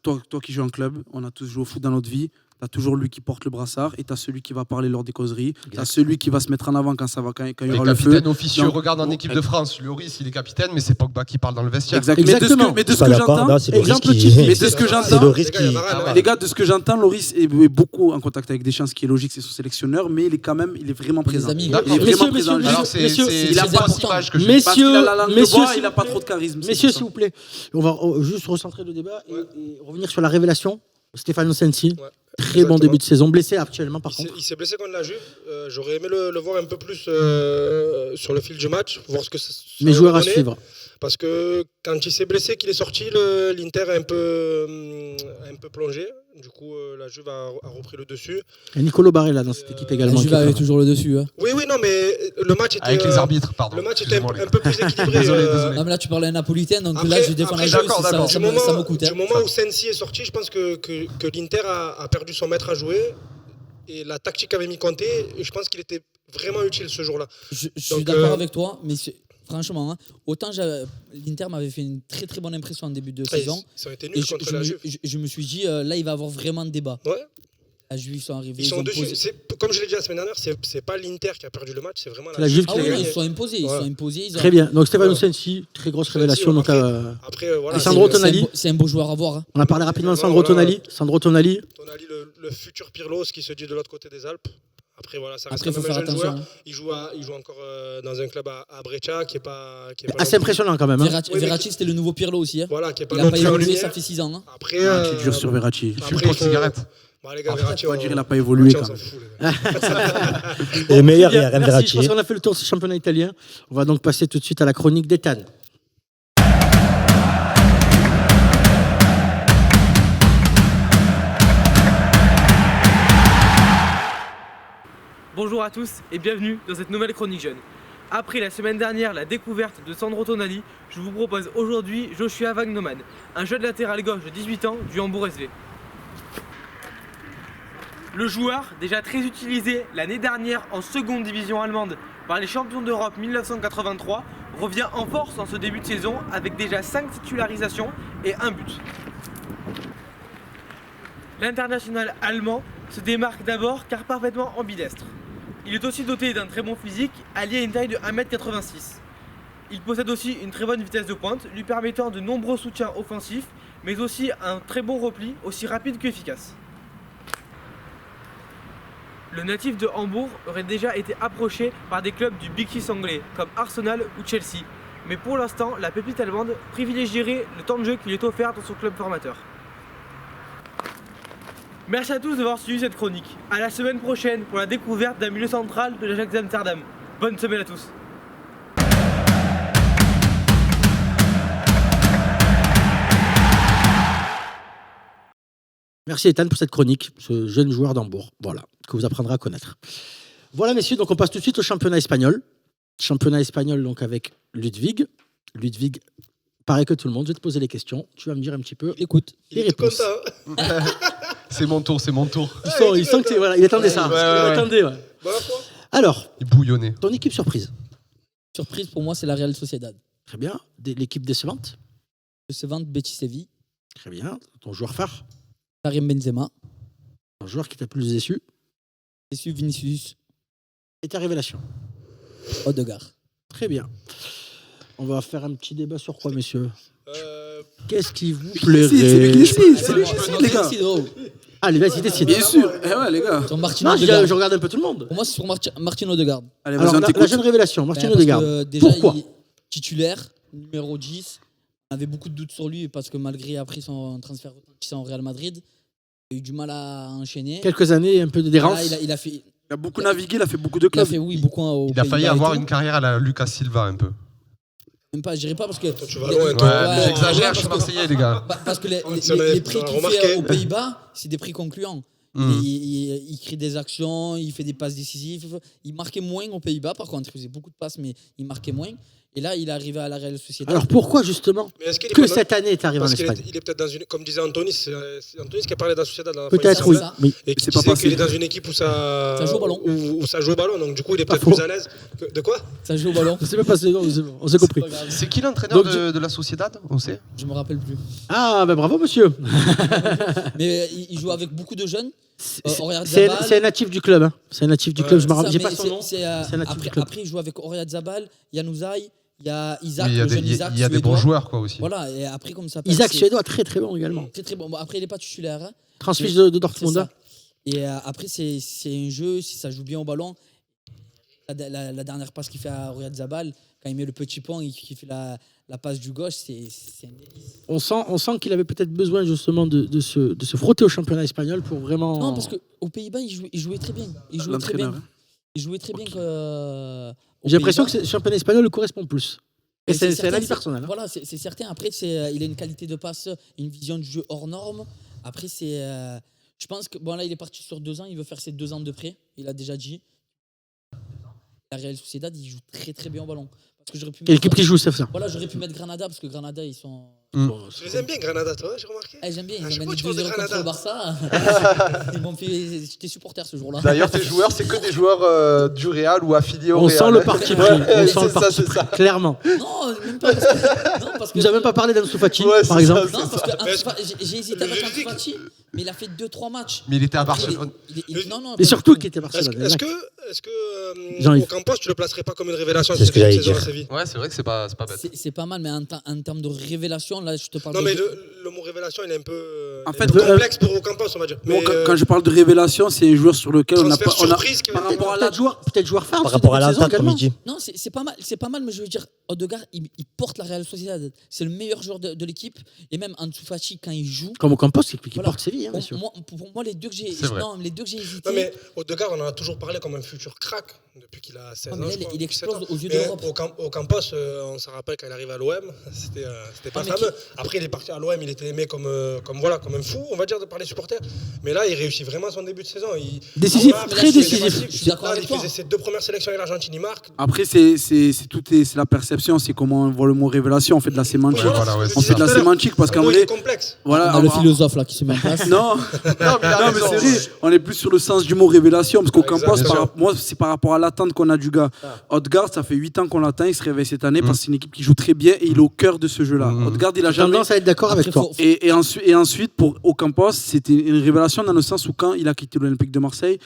B: toi qui joues en club, on a tous joué au foot dans notre vie, T'as toujours lui qui porte le brassard et t'as celui qui va parler lors des causeries. T'as celui qui va se mettre en avant quand il y aura le feu.
E: Capitaine officieux, regarde en équipe de France, Lloris, il est capitaine, mais c'est Pogba qui parle dans le vestiaire.
A: Exactement.
B: Mais de ce que j'entends, les gars, de ce que j'entends, Lloris est beaucoup en contact avec Deschamps, ce qui est logique, c'est son sélectionneur, mais il est vraiment présent. Il est vraiment présent.
E: Il a pas d'image que
B: j'ai. Parce qu'il a la langue de bois, il a pas trop de charisme.
A: Messieurs, s'il vous plaît, on va juste recentrer le débat et revenir sur la révélation. Stefano Sensi, très bon début de saison, blessé actuellement par contre.
C: Il s'est blessé contre la Juve, j'aurais aimé le voir un peu plus sur le fil du match, voir ce que ça
A: mes joueurs à suivre.
C: Parce que quand il s'est blessé, qu'il est sorti, l'Inter a un peu plongé. Du coup, la Juve a repris le dessus.
A: Et Nicolo Barella dans cette équipe également.
D: La Juve avait toujours le dessus. Hein.
C: Oui, non, mais le match était...
E: Avec les arbitres, pardon.
C: Le match était un peu plus équilibré.
E: Désolé.
D: Non, mais là, tu parlais napolitain, donc après, là, je défends la Juve, ça me coûte.
C: Du moment où Sensi est sorti, je pense que l'Inter a perdu son maître à jouer. Et la tactique avait mis Conte, et je pense qu'il était vraiment utile ce jour-là.
D: Je suis d'accord avec toi, mais franchement, hein, autant l'Inter m'avait fait une très très bonne impression en début de saison.
C: Ça a été nul contre la Juve.
D: Je me suis dit, là, il va y avoir vraiment de débat.
C: Ouais.
D: La Juve, ils sont arrivés.
C: Ils sont dessus. Comme je l'ai dit la semaine dernière, c'est pas l'Inter qui a perdu le match, c'est vraiment
A: la Juve
C: qui a
A: gagné.
D: Ils sont imposés.
A: Très bien. Donc Stefano Sensi, très grosse révélation.
C: Après, voilà.
A: Sandro Tonali.
D: C'est un beau joueur à voir. Hein.
A: On a parlé rapidement de Sandro Tonali.
C: Tonali, le futur Pirlo, qui se dit de l'autre côté des Alpes. Après, voilà, ça reste quand même un jeune joueur. Il joue encore dans un club à Breccia qui est pas
A: assez impressionnant quand même. Hein.
D: Verratti, c'était le nouveau Pirlo aussi. Hein.
C: Voilà, qui est pas
D: il n'a pas évolué, ça fait 6 ans. Hein.
B: Après, tu dures sur Verratti.
E: Je suis pour cigarette.
C: Les gars, Verratti,
B: on va dire il n'a pas évolué quand même.
F: Et le meilleur, il y a rien Verratti.
A: Je pense qu'on a fait le tour de ce championnat italien. On va donc passer tout de suite à la chronique d'Ethan.
G: Bonjour à tous et bienvenue dans cette nouvelle chronique jeune. Après la semaine dernière, la découverte de Sandro Tonali, je vous propose aujourd'hui Joshua Wagnoman, un jeune latéral gauche de 18 ans du Hambourg SV. Le joueur, déjà très utilisé l'année dernière en seconde division allemande par les champions d'Europe 1983, revient en force en ce début de saison avec déjà 5 titularisations et 1 but. L'international allemand se démarque d'abord car parfaitement ambidestre. Il est aussi doté d'un très bon physique, allié à une taille de 1m86. Il possède aussi une très bonne vitesse de pointe, lui permettant de nombreux soutiens offensifs, mais aussi un très bon repli, aussi rapide qu'efficace. Le natif de Hambourg aurait déjà été approché par des clubs du Big Six anglais, comme Arsenal ou Chelsea. Mais pour l'instant, la pépite allemande privilégierait le temps de jeu qui lui est offert dans son club formateur. Merci à tous d'avoir suivi cette chronique. À la semaine prochaine pour la découverte d'un milieu central de l'Ajax d'Amsterdam. Bonne semaine à tous.
A: Merci Ethan pour cette chronique, ce jeune joueur d'Hambourg, voilà, que vous apprendrez à connaître. Voilà messieurs, donc on passe tout de suite au championnat espagnol. Championnat espagnol donc avec Ludwig. Ludwig, pareil que tout le monde, je vais te poser les questions, tu vas me dire un petit peu, écoute, les réponses.
E: C'est mon tour.
A: Il sent que voilà, il attendait ça. Il attendait, ouais. Alors,
E: il bouillonnait.
A: Ton équipe surprise.
D: Surprise pour moi, c'est la Real Sociedad.
A: Très bien. L'équipe décevante.
D: Décevante, Betis Séville.
A: Très bien. Ton joueur phare.
D: Karim Benzema.
A: Un joueur qui t'a plus déçu.
D: Déçu, Vinicius.
A: Et ta révélation.
D: Odegaard.
A: Très bien. On va faire un petit débat sur quoi, messieurs Qu'est-ce qui vous plairait?
B: C'est lui qui décide, les gars.
A: Allez, vas-y, décide.
B: Bien sûr. Ouais, les gars.
D: Sur Martin
A: Non,
D: Odegaard.
A: je regarde un peu tout le monde.
D: Pour moi, c'est sur Martin Odegaard.
B: Allez,
A: alors, la jeune révélation, Martin Odegaard.
D: Déjà,
A: pourquoi
D: il est titulaire, numéro 10. On avait beaucoup de doutes sur lui parce que malgré après son transfert au Real Madrid, il a eu du mal à enchaîner.
A: Quelques années, un peu de d'errance.
D: Il
B: a beaucoup navigué, il a fait beaucoup de clubs.
E: Il a failli avoir une carrière à la Lucas Silva un peu.
D: Même pas, je dirais pas parce que.
C: Tu vas loin,
E: j'exagère, je suis Marseillais, les gars.
D: Parce que les prix qu'il fait aux Pays-Bas, c'est des prix concluants. Il crée des actions, il fait des passes décisives. Il marquait moins aux Pays-Bas, par contre, il faisait beaucoup de passes, mais il marquait moins. Et là, il est arrivé à la Real Sociedad.
A: Alors pourquoi justement cette année est arrivé en Espagne?
C: Il est peut-être dans une, comme disait Anthony, c'est Anthony qui a parlé de la Sociedad.
A: Peut-être oui.
C: Et qui disait qu'il est dans une équipe où ça joue au ballon. Où ça joue au ballon, donc du coup il est peut-être plus à l'aise. De quoi?
D: Ça joue au ballon.
A: Je sais même pas, on s'est compris.
E: C'est qui l'entraîneur de la Sociedad? On sait.
D: Je me rappelle plus.
A: Ah ben bravo monsieur.
D: Mais il joue avec beaucoup de jeunes.
A: C'est un natif du club. Hein. C'est un natif du club. Je me rappelle. J'ai pas son nom.
D: Après, il joue avec Oyarzabal, Januzaj. Il y a Isaac,
E: il y a des bons joueurs quoi aussi.
D: Voilà, et après comme ça.
A: Isaac suédois très très bon également.
D: Très très bon. Bon, après il est pas titulaire. Hein.
A: Transfert de Dortmund.
D: Et après c'est un jeu, si ça joue bien au ballon. La dernière passe qu'il fait à Oyarzabal, quand il met le petit pont et qu'il fait la passe du gauche, c'est un délice.
A: On sent qu'il avait peut-être besoin justement de se frotter au championnat espagnol pour vraiment.
D: Non, parce qu'aux Pays-Bas, il jouait très bien. Il jouait très bien que.
A: J'ai l'impression que le championnat espagnol le correspond plus. Et c'est un avis personnel. Hein.
D: Voilà, c'est certain. Après, il a une qualité de passe, une vision du jeu hors norme. Après, je pense que là, il est parti sur 2 ans. Il veut faire ses 2 ans de prêt. Il a déjà dit. La Real Sociedad, il joue très très bien au ballon.
A: Et l'équipe qui joue, c'est ça.
D: Voilà, j'aurais pu mettre Granada parce que Granada, ils sont.
C: Tu les aimes bien, Granada, toi, j'ai remarqué.
D: J'aime bien. Ils ont gagné 2-0 contre le Barça. Ils m'ont fait. J'étais supporter ce jour-là.
E: D'ailleurs, tes joueurs, c'est que des joueurs du Real ou affiliés au Real.
A: On sent le parti pris. On sent le parti pris, clairement.
D: Non, même pas. Parce que
A: vous n'avez même pas parlé d'Ansu Fati, par exemple.
D: Non, parce que j'ai hésité avec Ansu Fati, mais il a fait 2-3 matchs.
E: Mais il était à Barcelone.
D: Non.
A: Et surtout qu'il était à Barcelone.
C: Est-ce que Ocampos, tu le placerais pas comme une révélation
F: C'est ce que j'allais dire.
E: Ouais, c'est vrai que c'est pas bête.
D: C'est pas mal, mais en termes de révélation, là, je te parle.
C: Non, mais le mot révélation, il est un peu
B: en fait,
C: complexe pour Ocampos, on va dire.
B: Mais quand je parle de révélation, c'est un joueur sur lequel on a pas.
A: Par rapport à peut-être joueur phare.
F: Par rapport à l'attaque, comme il dit.
D: Non, c'est pas mal, mais je veux dire, Odegaard, il porte la Real Sociedad. C'est le meilleur joueur de l'équipe. Et même Ansu Fati, quand il joue.
A: Comme Ocampos, c'est qui porte Séville, bien sûr.
D: Pour moi, les deux que j'ai hésité.
C: Non, mais Odegaard, on en a toujours parlé comme un futur crack depuis qu'il a 16 ans.
D: Il explose aux yeux de l'Europe.
C: Ocampos, on s'en rappelle quand il arrive à l'OM, c'était pas fameux. Après, il est parti à l'OM, il était aimé comme un fou, on va dire, par les supporters. Mais là, il réussit vraiment son début de saison.
A: Décisif, très décisif.
D: Je suis d'accord avec toi.
C: Il faisait ses 2 premières sélections avec l'Argentine, il marque.
B: Après, c'est la perception, c'est comment on voit le mot révélation. On fait de la sémantique. On fait de la sémantique parce qu'en vrai.
D: Voilà, le philosophe là qui se met en place.
B: Non, mais c'est vrai. On est plus sur le sens du mot révélation parce qu'Ocampos, moi, c'est par rapport à l'attente qu'on a du gars. Odegaard, ça fait 8 ans qu'on l'attend. Il se réveille cette année parce que c'est une équipe qui joue très bien et il est au cœur de ce jeu-là. Odegaard, il a jamais
A: tendance à être d'accord avec toi.
B: Et ensuite, pour Ocampos, c'était une révélation dans le sens où quand il a quitté l'Olympique de Marseille,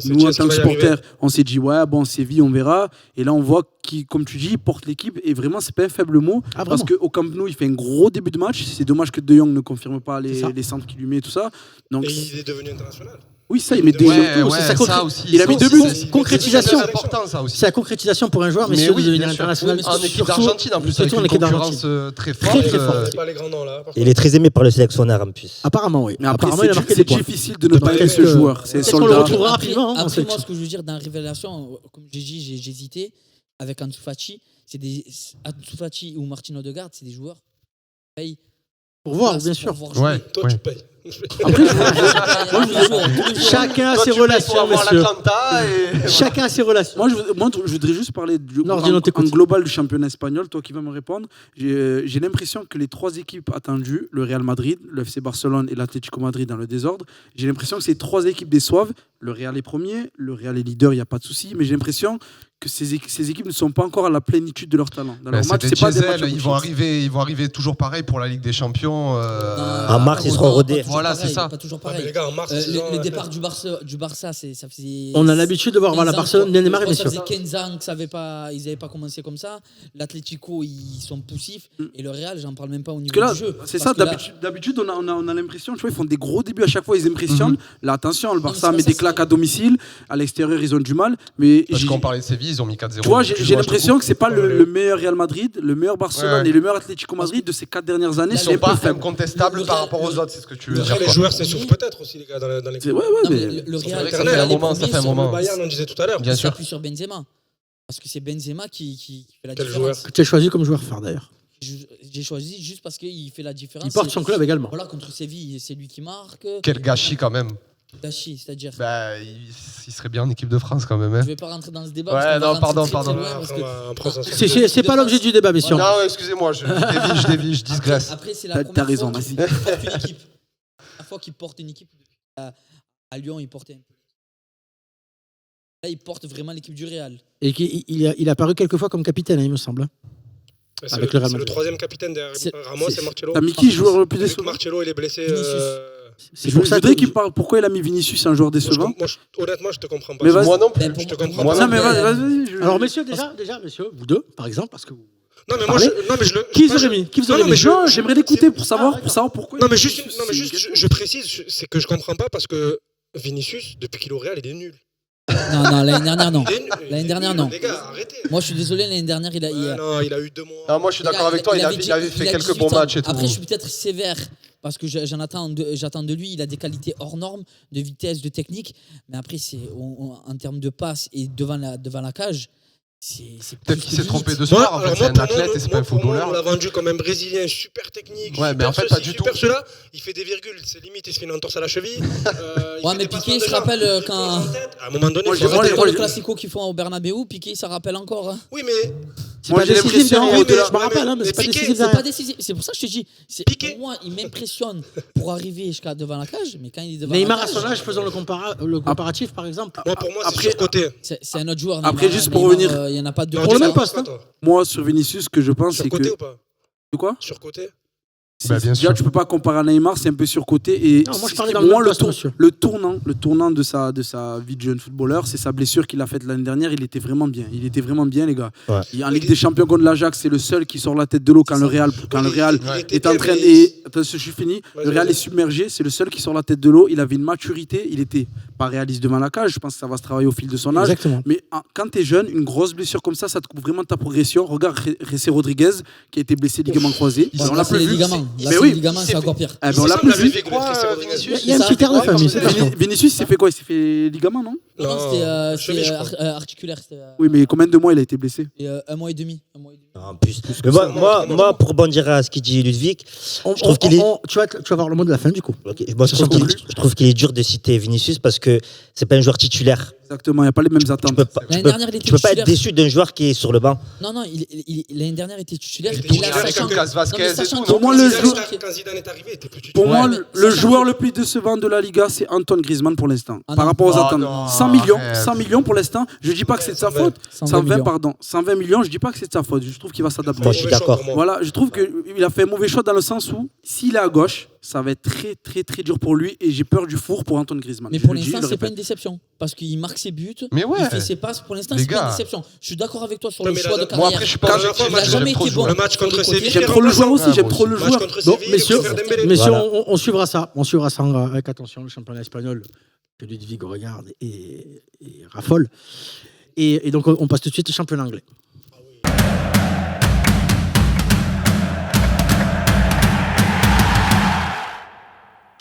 B: nous, en tant que supporters, on s'est dit, ouais, bon, Séville, on verra. Et là, on voit qu'il, comme tu dis, il porte l'équipe. Et vraiment, c'est pas un faible mot. Parce qu'au Camp Nou, il fait un gros début de match. C'est dommage que De Jong ne confirme pas les centres qu'il lui met et tout ça. Donc,
C: et il est devenu international.
B: Oui, ça, il met 2 buts.
E: Ça aussi.
B: Il a mis 2 buts.
A: Concrétisation.
E: C'est important, ça aussi.
A: C'est la concrétisation pour un joueur, mais de devenir international.
E: En équipe d'Argentine, en plus, avec une concurrence très forte.
C: C'est pas les grands noms, là.
F: Il est très aimé par le sélectionneur, en plus.
A: Apparemment, oui.
B: Mais après,
A: apparemment, il a marqué des points.
B: C'est difficile de ne pas aimer ce joueur. C'est
A: on le retrouvera rapidement.
D: Après, moi, ce que je veux dire dans la révélation, comme j'ai dit, j'ai hésité avec Ansu Fati. Ansu Fati ou Martin Odegaard, c'est des joueurs qui payent.
A: Pour voir, bien sûr.
C: Toi, tu payes.
A: Après, chacun a ses relations, monsieur. Chacun a ses relations.
B: Moi, je voudrais juste parler en global du championnat espagnol. Toi qui vas me répondre, j'ai l'impression que les 3 équipes attendues, le Real Madrid, le FC Barcelone et l'Atlético Madrid dans le désordre, j'ai l'impression que ces 3 équipes déçoivent. Le Real est premier, le Real est leader, il n'y a pas de souci, mais j'ai l'impression que ces équipes ne sont pas encore à la plénitude de leur talent. Dans leur match, c'est pas des matchs
E: ils vont arriver toujours pareil pour la Ligue des Champions.
F: En mars, ils seront rodés.
E: Voilà, c'est ça.
D: Pas toujours pareil.
C: Les gars, en mars,
D: le départ du Barça, ça faisait.
A: On a l'habitude de voir la Barcelone, Neymar, bien sûr.
D: Ça faisait 15 ans qu'ils n'avaient pas commencé comme ça. L'Atlético, ils sont poussifs. Et le Real, j'en parle même pas au niveau du jeu.
B: C'est ça, d'habitude, on a l'impression, tu vois, ils font des gros débuts à chaque fois, ils impressionnent. Là, attention, le Barça met des claques à domicile. À l'extérieur, ils ont du mal. Mais
E: parce qu'on parlait de Séville, ils ont mis 4-0.
B: Tu vois, j'ai l'impression que c'est pas le meilleur Real Madrid, le meilleur Barcelone et le meilleur Atlético Madrid de ces 4 dernières années.
E: Ils sont pas incontestables par rapport aux autres, c'est ce que tu veux dire.
C: Les joueurs s'essoufflent peut-être aussi, les gars, dans l'équipe.
D: Le Real,
E: ça fait un moment.
C: Le Bayern, on disait tout à l'heure.
E: Bien sûr.
D: Plus sur Benzema. Parce que c'est Benzema qui fait la
C: Quel
D: différence.
A: Que tu as choisi comme joueur phare, d'ailleurs.
D: J'ai choisi juste parce qu'il fait la différence.
A: Il porte son club également.
D: Voilà, contre Séville, c'est lui qui marque.
E: Quel gâchis quand même.
D: Gâchis, c'est-à-dire.
E: Il serait bien en équipe de France quand même.
D: Je vais pas rentrer dans ce débat.
E: Ouais, non, pardon.
A: C'est pas l'objet du débat, messieurs.
E: Non, excusez-moi, je dévie, je digresse.
D: Après, c'est la première fois qu'il porte une équipe. La fois qu'il porte une équipe, à Lyon, il portait un peu. Là, il porte vraiment l'équipe du Real.
A: Et il a apparu quelques fois comme capitaine, il me semble.
C: C'est le 3e capitaine derrière Ramos et Marcelo.
B: T'as mis qui joueur le plus décevant?
C: Marcelo, il est blessé.
A: C'est pour ça
B: qu'il parle. Pourquoi il a mis Vinicius, un joueur décevant?
C: Honnêtement, je te comprends pas.
B: Mais
E: moi non plus.
C: Je te comprends pas.
B: Non, mais vas-y.
A: Alors, messieurs, déjà, messieurs, vous deux, par exemple, parce que vous.
C: Non, mais moi, je le.
A: Qui vous aurait mis?
B: J'aimerais l'écouter pour savoir pourquoi.
C: Non, mais juste, je précise, c'est que je comprends pas parce que Vinicius, depuis qu'il est au Real, il est nul.
D: Non, l'année dernière, non. L'année dernière, non.
C: Les gars, arrêtez.
D: Moi, je suis désolé, l'année dernière,
C: Non, il a eu 2 mois.
E: Non, moi je suis d'accord avec toi, il avait fait quelques bons matchs et tout.
D: Après, je suis peut-être sévère parce que j'attends de lui. Il a des qualités hors normes, de vitesse, de technique. Mais après, en termes de passe et devant la cage, c'est
E: peut-être qu'il s'est trompé de sport. En fait, c'est un athlète et c'est pas un footballeur.
C: On l'a vendu comme un Brésilien super technique.
E: Ouais, mais en fait, pas du tout.
C: Cela, il fait des virgules, c'est limite, il se fait une entorse à la cheville.
D: Ouais, mais Piqué, il se rappelle quand.
C: À un moment donné,
D: le classico qu'ils font au Bernabeu, Piqué, ça rappelle encore.
C: Oui, mais.
A: C'est pas décisif, je me rappelle, mais c'est pas décisif.
D: C'est pas décisif. C'est pour ça que je te dis. Pour moi, il m'impressionne pour arriver jusqu'à devant la cage, mais quand il est devant la cage.
A: Neymar à son âge, faisons le comparatif, par exemple.
C: Moi, pour moi, c'est surcoté.
D: C'est un autre joueur.
B: Après, juste pour revenir.
D: Il n'y en a pas de
A: pour le même poste.
B: Moi, sur Vinicius, ce que je pense, c'est que.
C: Surcoté ou pas?
B: De quoi?
C: Surcoté.
E: Bien sûr.
B: Déjà, tu peux pas comparer à Neymar, c'est un peu surcoté. Et
A: non, moi, je parlais
B: pour moi, le tournant de sa vie de jeune footballeur, c'est sa blessure qu'il a faite l'année dernière. Il était vraiment bien. Les gars. Ouais. En Ligue des Champions contre l'Ajax, c'est le seul qui sort la tête de l'eau quand le Real est en train. Attends, je suis fini. Le Real est submergé. C'est le seul qui sort la tête de l'eau. Il avait une maturité. Il était pas réaliste devant la cage. Je pense que ça va se travailler au fil de son âge.
A: Exactement.
B: Mais quand tu es jeune, une grosse blessure comme ça te coupe vraiment ta progression. Regarde Jessé Rodriguez qui a été blessé ligament croisé.
D: On l'a plus vu. Mais
B: oui.
D: C'est encore pire.
B: On l'a plus vu.
A: Il y a un petit air de famille.
B: Vinicius, il s'est fait quoi? Il s'est fait ligament, non?
D: Non, c'était articulaire.
B: Oui, mais combien de mois il a été blessé?
D: 1 mois et demi.
F: En plus. Mais moi, pour rebondir à ce qu'il dit Ludwig, je trouve qu'il est.
A: Tu vas voir le mot de la fin, du coup.
F: Moi, je trouve qu'il est dur de citer Vinicius parce que c'est pas un joueur titulaire.
B: Exactement, il n'y a pas les mêmes attentes.
F: Tu peux pas être déçu d'un joueur qui est sur le banc.
D: Non, l'année dernière, il était titulaire.
B: Pour moi, le joueur le plus décevant de la Liga, c'est Antoine Griezmann pour l'instant. Par rapport aux attentes. 100 millions pour l'instant, je dis pas que c'est de sa faute. 120 millions, je dis pas que c'est de sa faute. Je trouve qu'il va s'adapter.
F: Moi, je suis d'accord.
B: Voilà, je trouve qu'il a fait un mauvais choix dans le sens où, s'il est à gauche, ça va être très, très, très dur pour lui et j'ai peur du four pour Antoine Griezmann.
D: Mais pour l'instant, c'est pas une déception parce qu'il marque ses buts, il fait ses passes. Pour l'instant, c'est pas une déception. Je suis d'accord avec toi sur le choix de carrière.
E: Moi, après, je suis pas objectif.
D: Il n'a jamais été bon.
C: Le match contre Séville.
B: J'aime trop le joueur aussi, j'aime trop le joueur.
A: Messieurs, on suivra ça. On suivra ça avec attention, le championnat espagnol que Ludwig regarde et raffole. Et donc, on passe tout de suite au championnat anglais.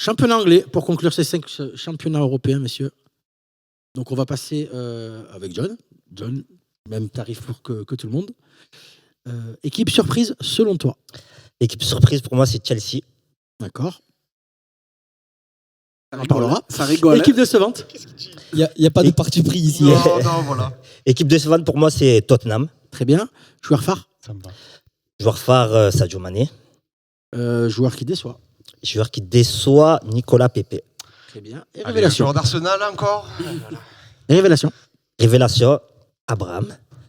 A: Championnat anglais, pour conclure ces 5 championnats européens, messieurs. Donc, on va passer avec John. John, même tarif que tout le monde. Équipe surprise, selon toi?
F: Équipe surprise, pour moi, c'est Chelsea.
A: D'accord. On en parlera.
B: Ça rigole.
A: Équipe décevante?
D: Il n'y a pas de parti pris ici.
E: Non, voilà.
F: Équipe décevante, pour moi, c'est Tottenham.
A: Très bien. Joueur phare?
E: Ça me va.
F: Joueur phare, Sadio Mané.
A: Joueur qui déçoit?
F: Joueur qui déçoit, Nicolas Pepe.
A: Très bien. Et
E: allez,
A: révélation?
E: joueur d'Arsenal encore.
A: Et révélation?
F: Révélation, Abraham.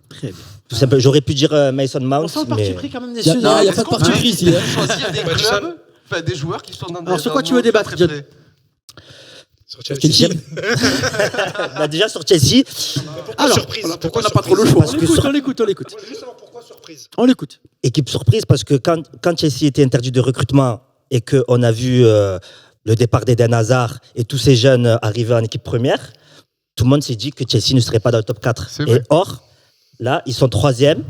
A: Très bien.
F: Tout simplement, j'aurais pu dire Mason Mount.
A: On sent le parti pris quand même des
D: Non, il n'y a pas de parti pris ici.
E: Choisir des clubs, enfin, des joueurs qui sont dans des.
A: Alors, sur quoi tu veux débattre, John?
C: Sur Chelsea.
F: Déjà sur Chelsea.
C: Alors, surprise.
B: Pourquoi on n'a pas trop le choix?
A: On l'écoute.
C: Justement, pourquoi surprise?
A: On l'écoute.
F: Équipe surprise parce que quand Chelsea était interdit de recrutement et qu'on a vu le départ d'Eden Hazard et tous ces jeunes arriver en équipe première, tout le monde s'est dit que Chelsea ne serait pas dans le top 4. Et or, là, ils sont 3e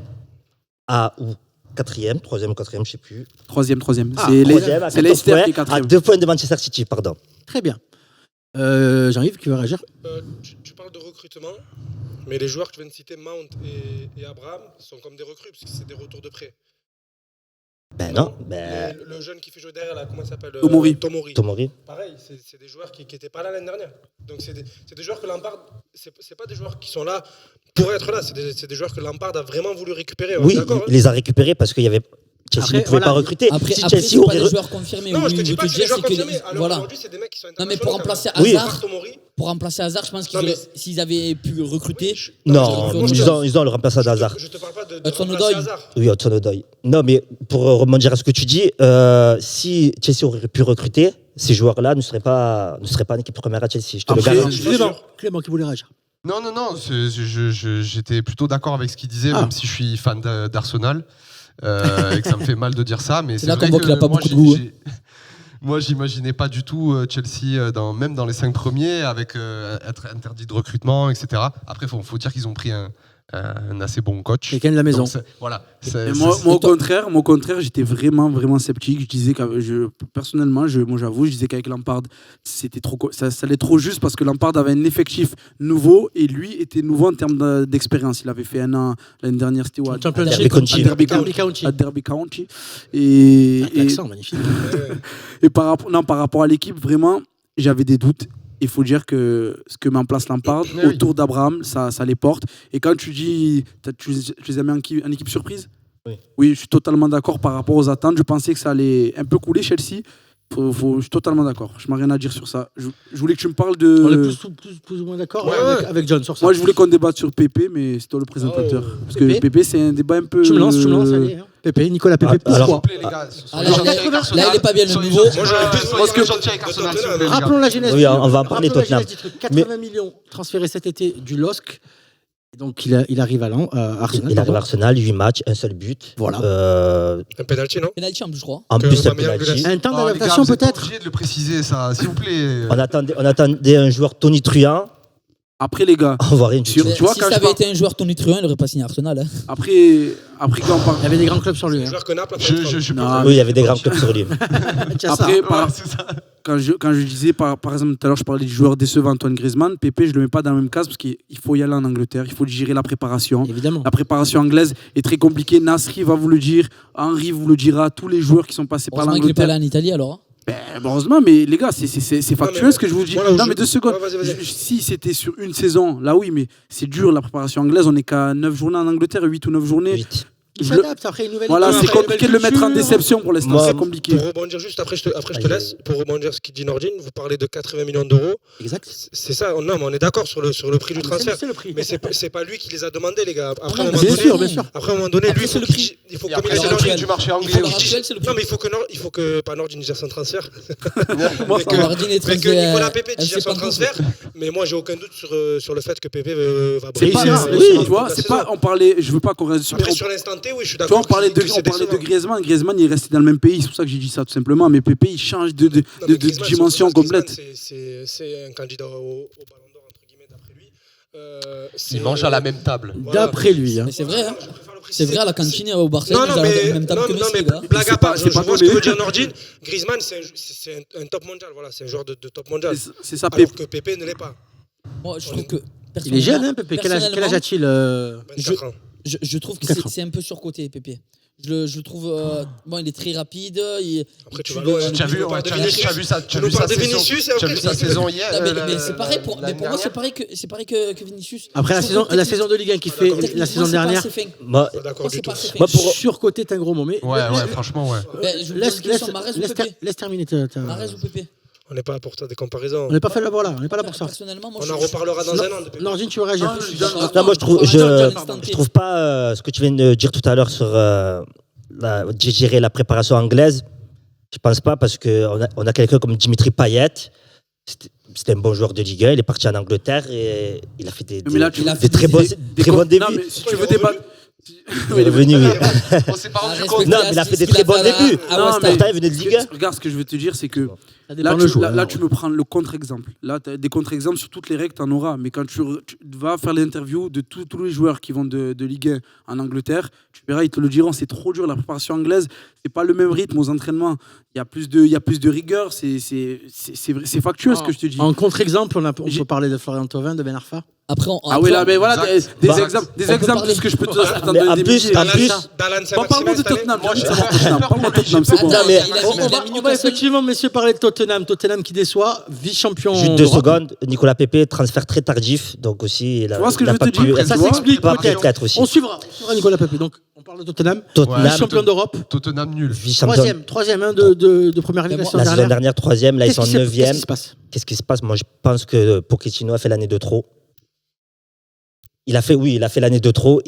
F: ou 4e, 3e ou 4e, je ne sais plus.
B: 3e.
F: C'est Leicester qui est 4e. À 2 points de Manchester City, pardon.
A: Très bien. Jean-Yves, qui veut réagir?
C: Tu parles de recrutement, mais les joueurs que tu viens de citer, Mount et Abraham, sont comme des recrues, parce que c'est des retours de prêt.
F: Non.
C: Le jeune qui fait jouer derrière, là, comment il s'appelle?
F: Tomori.
C: Pareil, c'est des joueurs qui n'étaient pas là l'année dernière. Donc c'est des joueurs que Lampard, c'est pas des joueurs qui sont là pour être là, c'est des joueurs que Lampard a vraiment voulu récupérer.
F: Oui, il les a récupérés parce qu'il y avait. Chelsea ne pouvait pas recruter.
D: Après,
F: Chelsea
D: c'est pas des joueurs confirmés.
C: Non, je te dis pas que c'est des joueurs confirmés.
D: Voilà.
C: Aujourd'hui, c'est des mecs qui sont
D: non, mais pour remplacer Hazard, je pense qu'ils s'ils avaient pu recruter.
F: Non, ils ont le remplaçant d'Hazard.
C: Je te parle pas de
D: Hudson-Odoi.
F: Oui, Hudson-Odoi. Non, mais pour rebondir à ce que tu dis, si Chelsea aurait pu recruter, ces joueurs-là ne seraient pas en équipe première à Chelsea. Je te le garantis.
A: Clément qui voulait réagir.
E: Non, j'étais plutôt d'accord avec ce qu'il disait, même si je suis fan d'Arsenal et que ça me fait mal de dire ça. Mais c'est
D: là
E: vrai
D: qu'on voit qu'il a pas
E: moi,
D: beaucoup de goût.
E: moi, j'imaginais pas du tout Chelsea, même dans les 5 premiers, avec être interdit de recrutement, etc. Après, il faut dire qu'ils ont pris un assez bon coach.
A: Quelqu'un de la maison.
E: Donc, voilà.
B: Moi, au contraire, j'étais vraiment sceptique. Je disais personnellement, j'avoue, je disais qu'avec Lampard, c'était ça allait trop juste parce que Lampard avait un effectif nouveau et lui était nouveau en termes d'expérience. Il avait fait 1 an l'année dernière, c'était où, à Derby County.
A: L'accent, magnifique.
B: Et par rapport à l'équipe, vraiment, j'avais des doutes. Il faut dire que ce que met en place Lampard autour d'Abraham, ça les porte. Et quand tu dis, tu les as mis en équipe surprise, oui, je suis totalement d'accord par rapport aux attentes. Je pensais que ça allait un peu couler Chelsea. Je suis totalement d'accord. Je n'ai rien à dire sur ça. Je voulais que tu me parles de...
A: On est plus ou moins d'accord avec John sur ça.
B: Moi, je voulais qu'on débatte sur Pépé, mais c'est toi le présentateur. Parce que Pépé, c'est un débat un peu...
A: Tu me lances, allez. Pépé, Nicolas Pépé, pourquoi
D: Là, il n'est pas bien le nouveau.
C: Moi, j'aurais plus
A: Rappelons la genèse.
F: Oui, on va en parler, Tottenham.
A: 80 millions transférés cet été du LOSC. Donc, il arrive à Arsenal.
F: Il arrive à Arsenal, 8 matchs, un seul but.
A: Voilà.
C: un penalty, non?
D: Penalty en plus, je crois.
F: En plus, un
C: Aubameyang
F: penalty.
A: Un temps
E: Les gars,
A: d'adaptation,
E: vous êtes
A: peut-être.
E: obligé de le préciser, ça, s'il vous plaît.
F: On attendait un joueur Tony Truant.
B: Après, les gars,
F: On voit rien du tout.
B: tu vois,
D: Si
B: quand
D: ça
B: je
D: avait
B: parle-
D: été un joueur Tony Truant, il n'aurait pas signé Arsenal.
B: après quand on parle...
A: Il y avait des grands clubs sur lui.
C: Un
A: hein.
C: joueur que Naples a
E: Je peux-
B: Non,
F: Oui, il y avait des grands clubs sur lui.
A: Tiens, ça.
B: Après,
E: Ouais, c'est ça.
B: quand je disais, par exemple, tout à l'heure, je parlais du joueur décevant Antoine Griezmann, Pépé, je le mets pas dans la même case parce qu'il faut y aller en Angleterre, il faut gérer la préparation.
A: Évidemment.
B: La préparation anglaise est très compliquée. Nasri va vous le dire, Henry vous le dira, tous les joueurs qui sont passés par
D: Heureusement qu'il n'est pas
B: l'Angleterre.
D: là en Italie alors.
B: Heureusement, mais les gars, c'est factuel
C: mais
B: ce que je vous dis.
C: voilà,
B: Non, mais 2 secondes.
C: Ouais, vas-y.
B: Si c'était sur une saison, là oui, mais c'est dur la préparation anglaise. On est qu'à 9 journées en Angleterre, 8 ou 9 journées.
F: 8.
A: Il s'adapte après une nouvelle
B: Voilà,
A: équipe,
B: c'est
A: après une
B: compliqué de
A: nouvelle
B: le mettre en
A: culture.
B: déception pour l'instant,
F: Moi,
B: c'est compliqué.
C: Pour rebondir juste, après je te laisse, pour rebondir sur ce qu'il dit Nordine, vous parlez de 80 millions d'euros.
A: Exact.
C: C'est ça, non, mais on est d'accord sur le prix du transfert.
A: C'est le prix.
C: Mais c'est pas lui qui les a demandés, les gars. Après, à un
D: Non,
C: moment
A: Bien
C: donné,
A: sûr, bien sûr.
C: Après, à un moment donné,
D: Après,
C: lui,
D: c'est le prix.
C: il faut
E: Et
C: comme
E: après,
C: il a
E: c'est
C: dit
E: le prix
C: Nordine.
E: du marché
C: Il
E: anglais
C: faut
D: Alors,
E: aussi.
D: actuel, c'est le prix.
C: Non, mais il faut que pas Nordine gère son transfert.
B: Moi,
C: mais
D: Nordine est
C: mais que
D: très,
C: Nicolas Pépé
D: elle
C: gère
D: sait
C: son
D: pas
C: transfert. Mais moi, j'ai aucun doute sur le fait que Pépé va
B: C'est pas
A: Réussir,
B: grave,
A: réussir.
B: tu vois, c'est pas, on parlait, je veux pas qu'on reste
C: Après, sur l'instant T, oui, je suis
B: tu vois,
C: d'accord.
B: on parlait de Griezmann, il est resté dans le même pays, c'est pour ça que j'ai dit ça tout simplement, mais Pépé, il change de dimension complète.
C: C'est un candidat au Ballon d'Or, entre guillemets, d'après lui.
E: Ils mangent à la même table.
C: Voilà.
A: D'après lui. Hein.
D: Mais c'est vrai, hein.
C: Je préfère le
D: C'est
C: préciser.
D: vrai, à la cantine au Barcelone,
C: Non,
D: ils
C: non,
D: ont
C: mais,
D: la même table que Messi, là.
C: blague à part,
B: c'est
C: je
B: pas
C: vois ce que
B: donné.
C: veut dire Nordine. Griezmann, c'est un top mondial, voilà, c'est un joueur de top mondial.
B: C'est ça,
C: Alors
B: Pépé.
C: que Pépé ne l'est pas.
D: Moi, je trouve que.
A: Il est jeune, hein, Pépé. Quel âge a-t-il
C: 24 ans.
D: Je trouve que c'est un peu surcoté, Pépé. Je le trouve. Bon, il est très rapide.
C: Après, tu vas loin.
E: Tu as vu sa
C: nous parles de Vinicius et après,
E: sa saison hier.
D: Non, mais c'est pareil mais pour moi, c'est pareil que Vinicius.
A: Après la saison de Ligue 1 qui fait la saison dernière.
F: Moi,
C: D'accord du tout.
A: Surcoté, t'es un gros mot, mais.
E: Ouais, franchement, ouais.
A: Laisse terminer.
D: Marez ou Pépé.
C: On n'est pas là pour ça des comparaisons.
A: On n'est pas fait là, voilà. On n'est pas là pour ça.
D: Personnellement, moi,
C: On en reparlera dans un an de Pépé.
A: Nordine, tu veux réagir?
F: non, moi je trouve pas ce que tu viens de dire tout à l'heure sur gérer la préparation anglaise. Je pense pas parce qu'on a quelqu'un comme Dimitri Payet. C'était un bon joueur de Ligue 1. Il est parti en Angleterre et il a fait des très bons débuts.
B: Non, mais si tu veux débattre.
F: Il est venu, oui.
E: On s'est pas rendu compte.
F: Non, mais il a fait des très bons débuts. Pourtant, il venait de Ligue 1.
B: Regarde, ce que je veux te dire, c'est que
A: Ça dépend le joueur.
B: là, tu me prends le contre-exemple. Là, tu as des contre-exemples sur toutes les règles, tu en auras. Mais quand tu vas faire l'interview de tous les joueurs qui vont de Ligue 1 en Angleterre, tu verras, ils te le diront, c'est trop dur. La préparation anglaise, c'est pas le même rythme aux entraînements. Il y a plus de rigueur. C'est factuel ce que je te dis.
A: En contre-exemple, on peut parler de Florian Thauvin, de Ben Arfa.
D: Après,
B: Ah oui, là, mais voilà, des
F: Bah,
B: exemples
D: parler.
B: de ce que je peux te
F: Mais en plus,
B: Parle-moi de Tottenham. Parle-moi de Tottenham, c'est bon.
F: Non, mais
A: On va effectivement, messieurs, parler de Tottenham. Tottenham qui déçoit, vice-champion.
F: juste 2 secondes. Nicolas Pépé, transfert très tardif. Donc aussi, il a,
B: Tu vois ce que
F: il a
B: je
F: pas
B: veux te dire,
F: pu.
A: Ça s'explique peut-être.
F: Peut-être aussi.
A: On suivra Nicolas Pépé. Donc, on parle de Tottenham.
F: Tottenham,
A: Champion d'Europe.
E: Tottenham nul.
F: vice-champion.
A: Troisième de première ligue la saison
F: La saison
A: dernière.
F: dernière, 3e. Là, ils sont 9e.
A: Qu'est-ce qui se passe?
F: Qu'est-ce qui se passe? Moi, je pense que Pochettino a fait l'année de trop. Il a fait l'année de trop.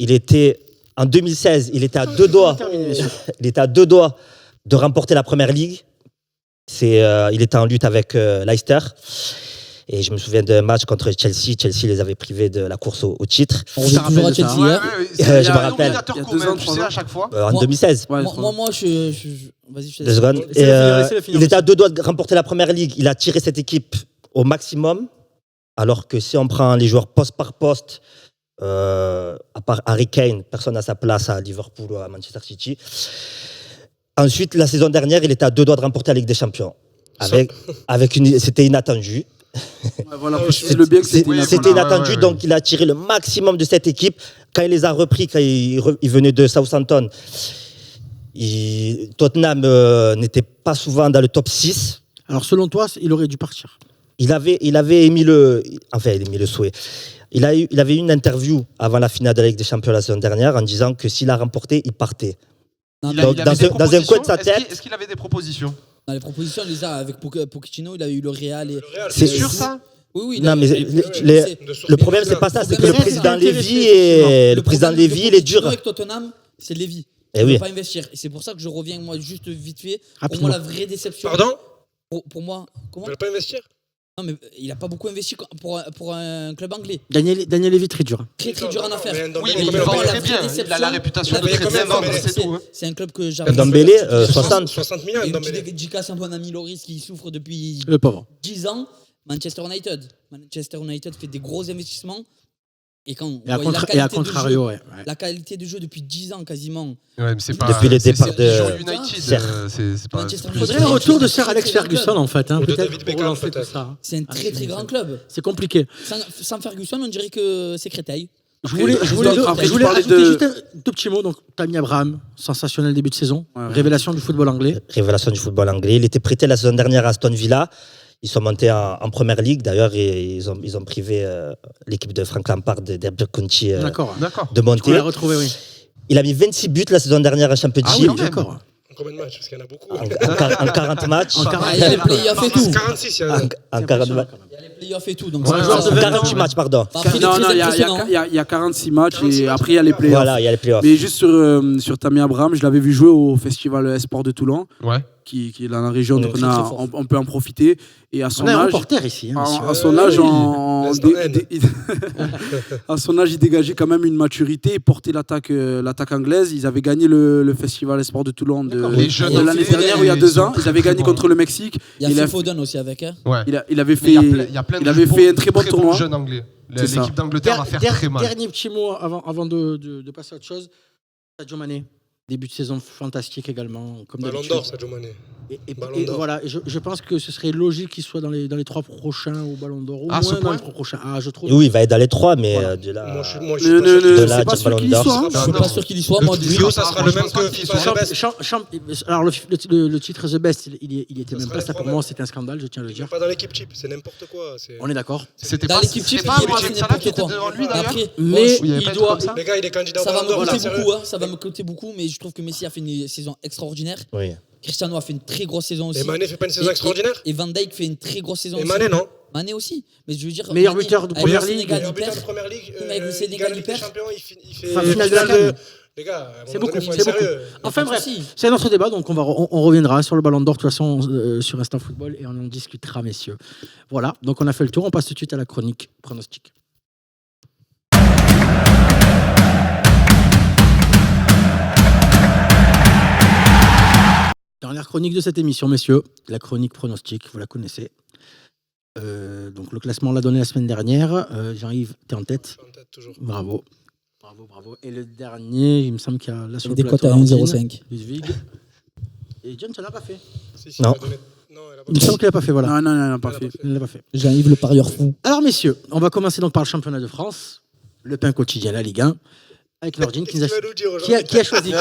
F: En 2016, il était à 2 doigts. Il était à 2 doigts de remporter la première ligue. Il était en lutte avec Leicester. Et je me souviens d'un match contre Chelsea. Chelsea les avait privés de la course au titre.
D: On revient toujours à Chelsea.
F: Je me rappelle.
E: Il y a 2 ans, tu sais, à chaque fois.
F: En 2016.
D: Moi, vas-y, je te
F: 2
D: laisse.
F: secondes. Il était à 2 doigts de remporter la première ligue. Il a tiré cette équipe au maximum. Alors que si on prend les joueurs poste par poste, à part Harry Kane, personne n'a sa place à Liverpool ou à Manchester City. Ensuite, la saison dernière, il était à 2 doigts de remporter la Ligue des Champions. C'était inattendu.
B: Voilà, c'était
F: inattendu, donc il a tiré le maximum de cette équipe. Quand il les a repris, quand il venait de Southampton, Tottenham n'était pas souvent dans le top 6.
A: Alors selon toi, il aurait dû partir.
F: Il avait émis le souhait. Il avait eu une interview avant la finale de la Ligue des Champions la saison dernière en disant que s'il a remporté, il partait. Donc, dans un coin de sa tête.
E: Est-ce qu'il avait des propositions?
D: Dans les propositions, les a avec Pochettino, il a eu le Real.
E: C'est sûr ça?
D: Oui.
F: Non, mais le problème, c'est pas ça. C'est que le président Lévy et il est dur.
D: Avec Tottenham, c'est Lévy. Il ne veut pas investir. Et c'est pour ça que je reviens, moi, juste vite fait. Pour moi, la vraie déception.
C: Pardon?
D: Pour moi, comment?
C: Il ne veut pas investir?
D: Non, mais il n'a pas beaucoup investi pour un club anglais.
A: Daniel Lévy, très dur.
D: Très dur en affaires.
E: Oui, mais il vend très bien. Il a la réputation de très bien vendre, c'est tout.
D: C'est un club que j'arrive.
F: Dembélé, 60
C: millions.
D: Djika, c'est un bon ami Loris qui souffre depuis 10 ans. Manchester United fait des gros investissements. Et
A: à contrario,
D: la qualité de jeu depuis 10 ans quasiment.
E: Ouais, mais c'est pas,
F: depuis le départ de
E: United, c'est pas.
A: Il faudrait le retour de Sir Alex Ferguson en fait.
C: David Beckham, peut-être.
D: C'est un très grand club.
A: C'est compliqué.
D: Sans Ferguson, on dirait que c'est Créteil.
A: Je voulais ajouter juste deux petits mots. Donc, Tammy Abraham, sensationnel début de saison, révélation du football anglais.
F: Révélation du football anglais. Il était prêté la saison dernière à Aston Villa. Ils sont montés en première ligue. D'ailleurs, ils ont privé l'équipe de Frank Lampard d'Herbert Conti de monter.
A: On l'a retrouvé, oui.
F: Il a mis 26 buts la saison dernière en Championship.
A: Ah oui, d'accord.
C: En combien de matchs? Parce qu'il y en a beaucoup.
F: En 40 matchs.
D: Il y a les playoffs et tout.
C: 46, il y a
F: en 40 matchs.
D: Il y a les playoffs et tout. Donc
F: 48 matchs, pardon.
B: Il y a 46 matchs et après il y a les playoffs.
F: Voilà, il y a les playoffs.
B: Mais juste sur Tammy Abraham, je l'avais vu jouer au Festival Esport de Toulon. Ouais. Qui est dans la région, donc on peut en profiter. Et à son âge,
A: un reporter ici.
B: À son âge, à son âge, il dégageait quand même une maturité. Il portait l'attaque anglaise. Ils avaient gagné le Festival Esport de Toulon de l'année dernière ou il y a 2 ans. Ils avaient gagné contre le Mexique.
D: Il y a Phil Foden aussi avec.
B: Il avait fait un très bon tournoi.
E: Jeunes anglais. L'équipe d'Angleterre va faire très mal.
A: Dernier petit mot avant de passer à autre chose. Sadio Mané. Début de saison fantastique également.
C: Ballon d'or, Sadio Mané.
A: Et voilà, je pense que ce serait logique qu'il soit dans les 3 prochains au Ballon d'or. Au moins dans les 3 prochains. Je trouve.
F: Oui, il va être dans les 3, mais de là.
C: Moi, je suis pas sûr qu'il y soit.
D: Je suis pas sûr qu'il y soit. Moi,
C: ça sera le même que
A: Alors, le titre The Best, il était même pas. Ça pour moi, c'était un scandale, je tiens à le dire.
C: Pas dans l'équipe type, c'est n'importe quoi.
A: On est d'accord.
E: C'était
D: dans l'équipe type,
E: c'est Salah qui était devant lui d'ailleurs.
A: Mais il doit.
C: Les gars, il est candidat au
D: ça va
C: Ballon d'or.
D: me coûter beaucoup. Ça va me coûter beaucoup, mais je trouve que Messi a fait une saison extraordinaire.
F: Oui.
D: Cristiano a fait une très grosse saison aussi.
C: Et Mané fait pas une saison extraordinaire.
D: Et Van Dijk fait une très grosse saison
C: aussi.
D: Et
C: Mané, non.
D: Mané aussi. Mais je veux dire.
A: Meilleur buteur de Première Ligue.
C: Meilleur buteur de Première Ligue.
D: Avec le Sénégal, il perd.
C: Il fait
A: finale de la CAN.
C: Les gars,
A: c'est beaucoup. Enfin bref, c'est notre débat, donc on reviendra sur le Ballon d'Or de toute façon sur Instant Football et on en discutera, messieurs. Voilà, donc on a fait le tour, on passe tout de suite à la chronique pronostic. Dernière chronique de cette émission, messieurs, la chronique pronostic, vous la connaissez. Donc le classement on l'a donné la semaine dernière. Jean-Yves, t'es en tête.
C: En tête toujours.
A: Bravo. Et le dernier, il me semble qu'il y a là sur le
D: plateau. Des cotes à 1,05.
A: Ludwig. Et John, tu l'as pas fait.
F: Non.
A: Il me semble qu'il l'a pas fait, voilà.
B: Non, il l'a pas fait.
A: Il l'a pas fait.
D: Jean-Yves le parieur fou.
A: Alors messieurs, on va commencer donc par le championnat de France, le pain quotidien, la Ligue 1, avec Nordine qui a choisi qui.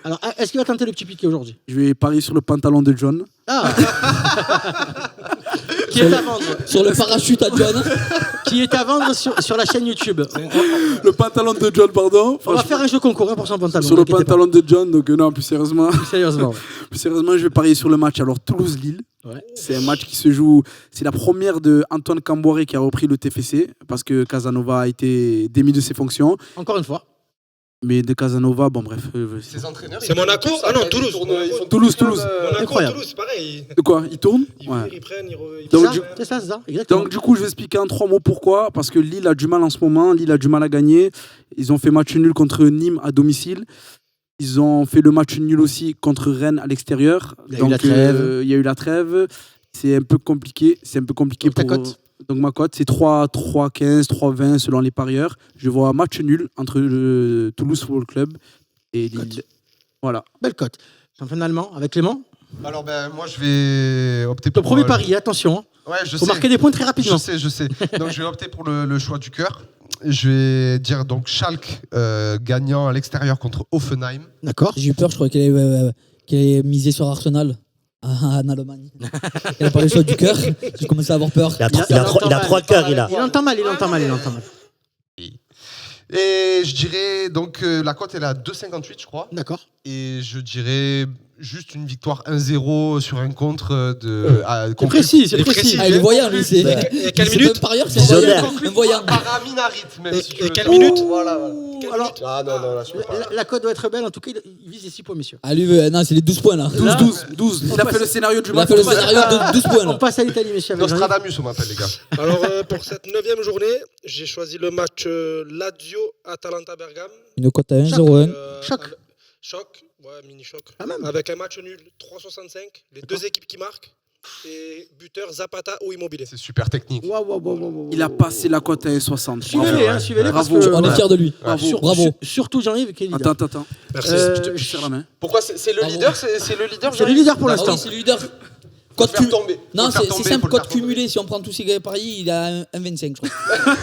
A: Alors, est-ce qu'il va tenter le petit piqué aujourd'hui?
B: Je vais parier sur le pantalon de John.
A: Ah. Qui est à vendre
D: sur le parachute à John.
A: Qui est à vendre sur la chaîne YouTube.
B: Le pantalon de John, pardon.
A: On va faire un jeu concours pour son pantalon.
B: Sur le pantalon de John, donc non, plus sérieusement.
A: Plus sérieusement,
B: je vais parier sur le match. Alors, Toulouse-Lille. Ouais. C'est un match qui se joue. C'est la première de Antoine Camboiré qui a repris le TFC parce que Casanova a été démis de ses fonctions.
A: Encore une fois.
B: Mais de Casanova, bon bref.
E: Ses entraîneurs.
C: C'est Monaco. Ah non, Toulouse.
B: Toulouse.
C: Incroyable. Toulouse, pareil.
B: De quoi? Ils tournent?
C: Ils prennent,
A: C'est ça, exactement.
B: Donc du coup, je vais expliquer en 3 mots pourquoi. Parce que Lille a du mal en ce moment. Lille a du mal à gagner. Ils ont fait match nul contre Nîmes à domicile. Ils ont fait le match nul aussi contre Rennes à l'extérieur.
A: Il y a eu la trêve.
B: C'est un peu compliqué.
A: Donc, ta cote?
B: Donc ma cote, c'est 3,15, 3,20 selon les parieurs. Je vois un match nul entre le Toulouse Football Club et Lille. Voilà.
A: Belle cote. Championnat allemand avec Clément?
E: Alors moi je vais opter pour...
A: Le premier pari, attention.
E: Ouais, je sais.
A: Faut marquer des points très rapidement.
E: Je sais. Donc je vais opter pour le choix du cœur. Je vais dire donc Schalke gagnant à l'extérieur contre Hoffenheim.
A: D'accord.
D: J'ai eu peur, je crois qu'elle est misée sur Arsenal. En Allemagne. Il n'a pas le choix du cœur. J'ai commencé à avoir peur.
F: Il a 3 cœurs, il a.
A: Il entend mal.
E: Et je dirais donc la cote elle est à 2,58 je crois.
A: D'accord.
E: Et je dirais juste une victoire 1-0 sur un contre
A: c'est précis.
D: Ah, il est voyant lui. C'est
C: quelle minute?
D: Par ailleurs, c'est un voyant.
E: Paraminarit même.
C: Et quelle minute?
E: Voilà.
A: Alors,
E: non, là, je peux pas.
A: la cote doit être belle. En tout cas, il vise les 6 points, messieurs.
D: Ah, lui, non, c'est les 12 points là.
B: 12. Il a fait le scénario du
D: Il a
B: match.
D: fait le scénario de 12 points
A: On
D: là.
A: passe à l'Italie, messieurs. avec Jean-Yves.
E: Nostradamus on m'appelle les gars.
C: Alors, pour cette 9e journée, j'ai choisi le match Lazio-Atalanta Bergame.
D: Une cote à 1,01.
A: Choc.
C: Ouais, mini-choc.
A: Ah, même.
C: Avec un match nul, 3,65. Les deux équipes qui marquent. Et buteur Zapata ou Immobilier.
E: C'est super technique.
B: Il a passé la cote à 1,60.
A: Suivez-les parce
B: Bravo.
A: que
D: On est fiers de lui.
A: bravo. Surtout Jean-Yves qui est leader.
B: Attends.
C: Merci.
B: Je te serre la main.
E: Pourquoi c'est le leader c'est le leader
A: C'est le leader pour
D: Ah
A: l'instant.
D: oui, c'est le leader. Code
E: Faut le faire tomber.
D: Non,
E: Faut le faire
D: c'est
E: tomber,
D: simple,
E: faut le
D: code
E: faire tomber.
D: cumulé. Si on prend tous ces paris, il a 1,25 je crois.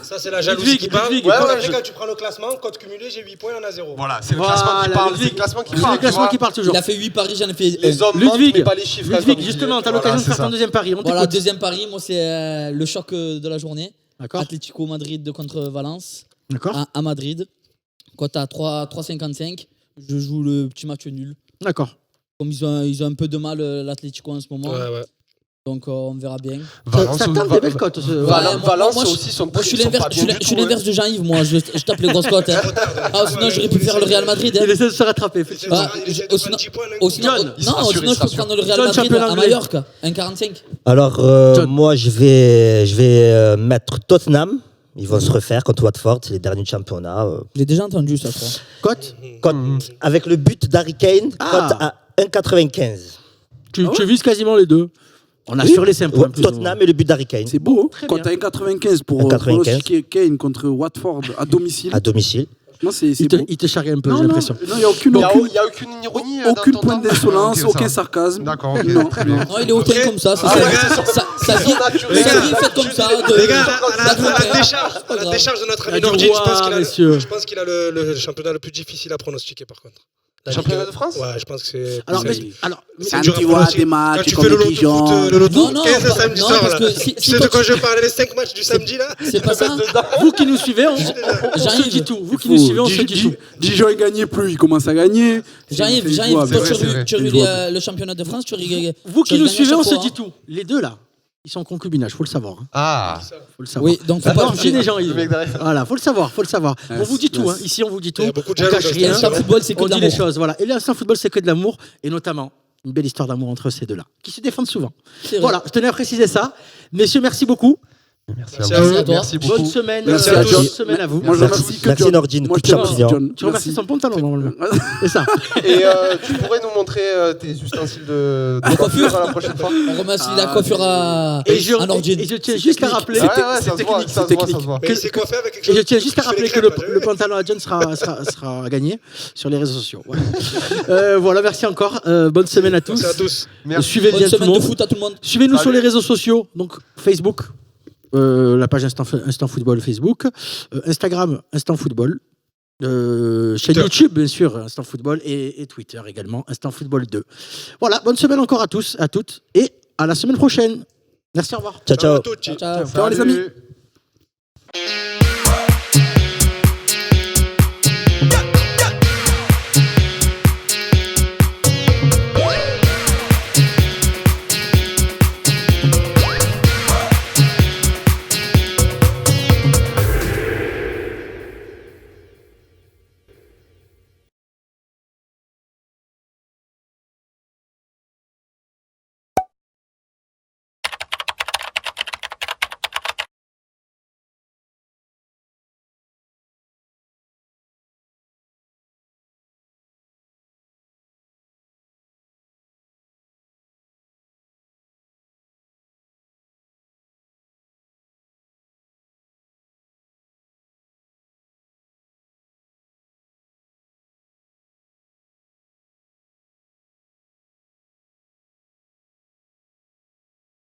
C: Ça, c'est la jalousie qui parle.
A: Ludwig.
C: Après, quand tu prends le classement, code cumulé, j'ai 8 points, on a 0.
E: Voilà, c'est le classement qui parle. C'est le classement qui
A: C'est
E: parle.
A: le classement qui parle toujours.
D: Il a fait 8 paris, j'en ai fait
E: Les hommes mentent, mais pas les chiffres.
A: Ludwig, justement, t'as l'occasion de faire ton deuxième pari. On
D: Voilà,
A: t'écoute.
D: deuxième pari, moi c'est le choc de la journée.
A: D'accord.
D: Atlético Madrid contre Valence
A: D'accord.
D: à Madrid. Cote à 3,55. Je joue le petit match nul.
A: D'accord.
D: Comme ils ont un peu de mal l'Atlético en ce moment.
C: Ouais.
D: Donc on verra bien.
A: Ça tente des belles cotes.
E: Valence aussi sont
D: Moi, je suis l'inverse de Jean-Yves, moi. Je tape les grosses cotes. Sinon, j'aurais pu faire le Real Madrid.
A: Il essaie de se rattraper.
D: Sinon, je peux prendre le Real
A: John,
D: Madrid
A: champion
D: à
A: anglais.
D: Mallorca, 1,45.
F: Alors, moi, je vais mettre Tottenham. Ils vont se refaire contre Watford, c'est les derniers du championnat.
D: Je l'ai déjà entendu, ça, je crois.
A: Cote
F: Avec le but d'Harry Kane, cote à 1,95.
A: Tu vises quasiment les deux. On assure les 5 points.
F: Tottenham et le but d'Harry Kane.
B: C'est beau.
A: Très
B: Quand
A: bien.
B: t'as 1,95 pour
F: 1,95.
B: pronostiquer Kane contre Watford à domicile.
F: À domicile.
B: Non, c'est beau.
A: Il te charrie un peu,
B: Non,
A: j'ai l'impression.
B: Non, il n'y a aucune
E: Il y a aucune ironie.
B: aucune
E: dans ton
B: pointe
E: temps.
B: d'insolence,
E: Ok, ça
B: aucun
E: va.
B: sarcasme.
E: D'accord, ok.
B: Non.
E: Très bien.
D: Non, il est hautain comme ça. Ça vient fait comme ça.
C: Les gars, à la décharge de notre ami Nordine, je pense qu'il a le championnat le plus difficile à pronostiquer par contre.
E: Championnat de France ?
C: Ouais, je pense que c'est.
A: Alors,
B: Quand tu vois des matchs,
C: quand tu
B: comme
C: fais le
B: les
C: loto
B: pigeons.
C: foot, le loto
D: Non,
C: 15 samedi soir
D: parce
C: là.
D: que si
C: Tu sais de quoi je parle, les 5 matchs du samedi là?
D: C'est pas ça.
A: vous qui nous suivez, on se dit tout. Vous qui nous suivez, on se dit tout.
B: Dijon, il gagnait plus, il commence à gagner.
D: Jean-Yves,
E: c'est
D: toi,
E: vrai.
D: tu relis le championnat de France,
A: Vous qui
D: tu
A: nous
D: gagnes à
A: suivez,
D: chaque
A: on se
D: fois,
A: dit tout. Les deux là, ils sont en concubinage, faut le savoir.
E: Ah,
A: Faut le savoir.
D: Oui, donc faut pas
A: Non,
D: toucher.
A: des gens,
E: le mec derrière.
A: voilà, faut le savoir. On vous dit tout, hein. Ici on vous dit tout.
C: Il y a beaucoup de
A: On
C: jaloux
A: cache
C: dans ce
A: rien.
C: temps.
D: L'instant football, c'est que
A: On
D: de
A: dit les
D: l'amour.
A: choses, voilà. Et l'instant football, c'est que de l'amour, et notamment une belle histoire d'amour entre ces deux-là, qui se défendent souvent.
D: C'est vrai.
A: Voilà, je tenais à préciser ça. Messieurs, merci beaucoup.
E: Merci
C: à vous.
D: à toi.
E: Merci beaucoup.
A: Bonne semaine,
B: Merci
A: bonne
B: à John.
A: semaine à vous.
B: Moi, je remercie que
F: Merci
B: John.
F: Nordine,
B: Moi,
F: coup
B: je
F: de
B: te remercie,
F: champignon.
B: John.
A: Tu remercies
B: Merci.
A: son pantalon normalement. C'est ça.
E: Et tu pourrais nous montrer tes ustensiles de
D: coiffure
E: à la prochaine fois.
D: On remercie la coiffure à Nordine.
A: Et je tiens juste à rappeler.
E: Ouais, ça se voit, ça se voit.
C: Mais il s'est coiffé avec quelque
A: Et
C: chose.
A: je tiens juste à
C: qui fait
A: rappeler
C: les
A: que
C: crêpes,
A: le pantalon à John sera gagné sur les réseaux sociaux. Voilà, voilà, merci encore. Bonne semaine à tous.
C: Merci à tous.
E: Merci.
A: Suivez
D: Bonne
A: bien tout le
D: semaine de
A: monde.
D: foot à tout le monde.
A: Suivez-nous sur
E: Salut.
A: les réseaux sociaux, donc Facebook, la page Instant Football Facebook, Instagram Instant Football, chaîne YouTube bien sûr Instant Football et Twitter également Instant Football 2. Voilà, bonne semaine encore à tous, à toutes et à la semaine prochaine. Merci, au revoir.
F: Ciao, ciao.
D: Ciao.
A: Ciao les amis.
E: Salut.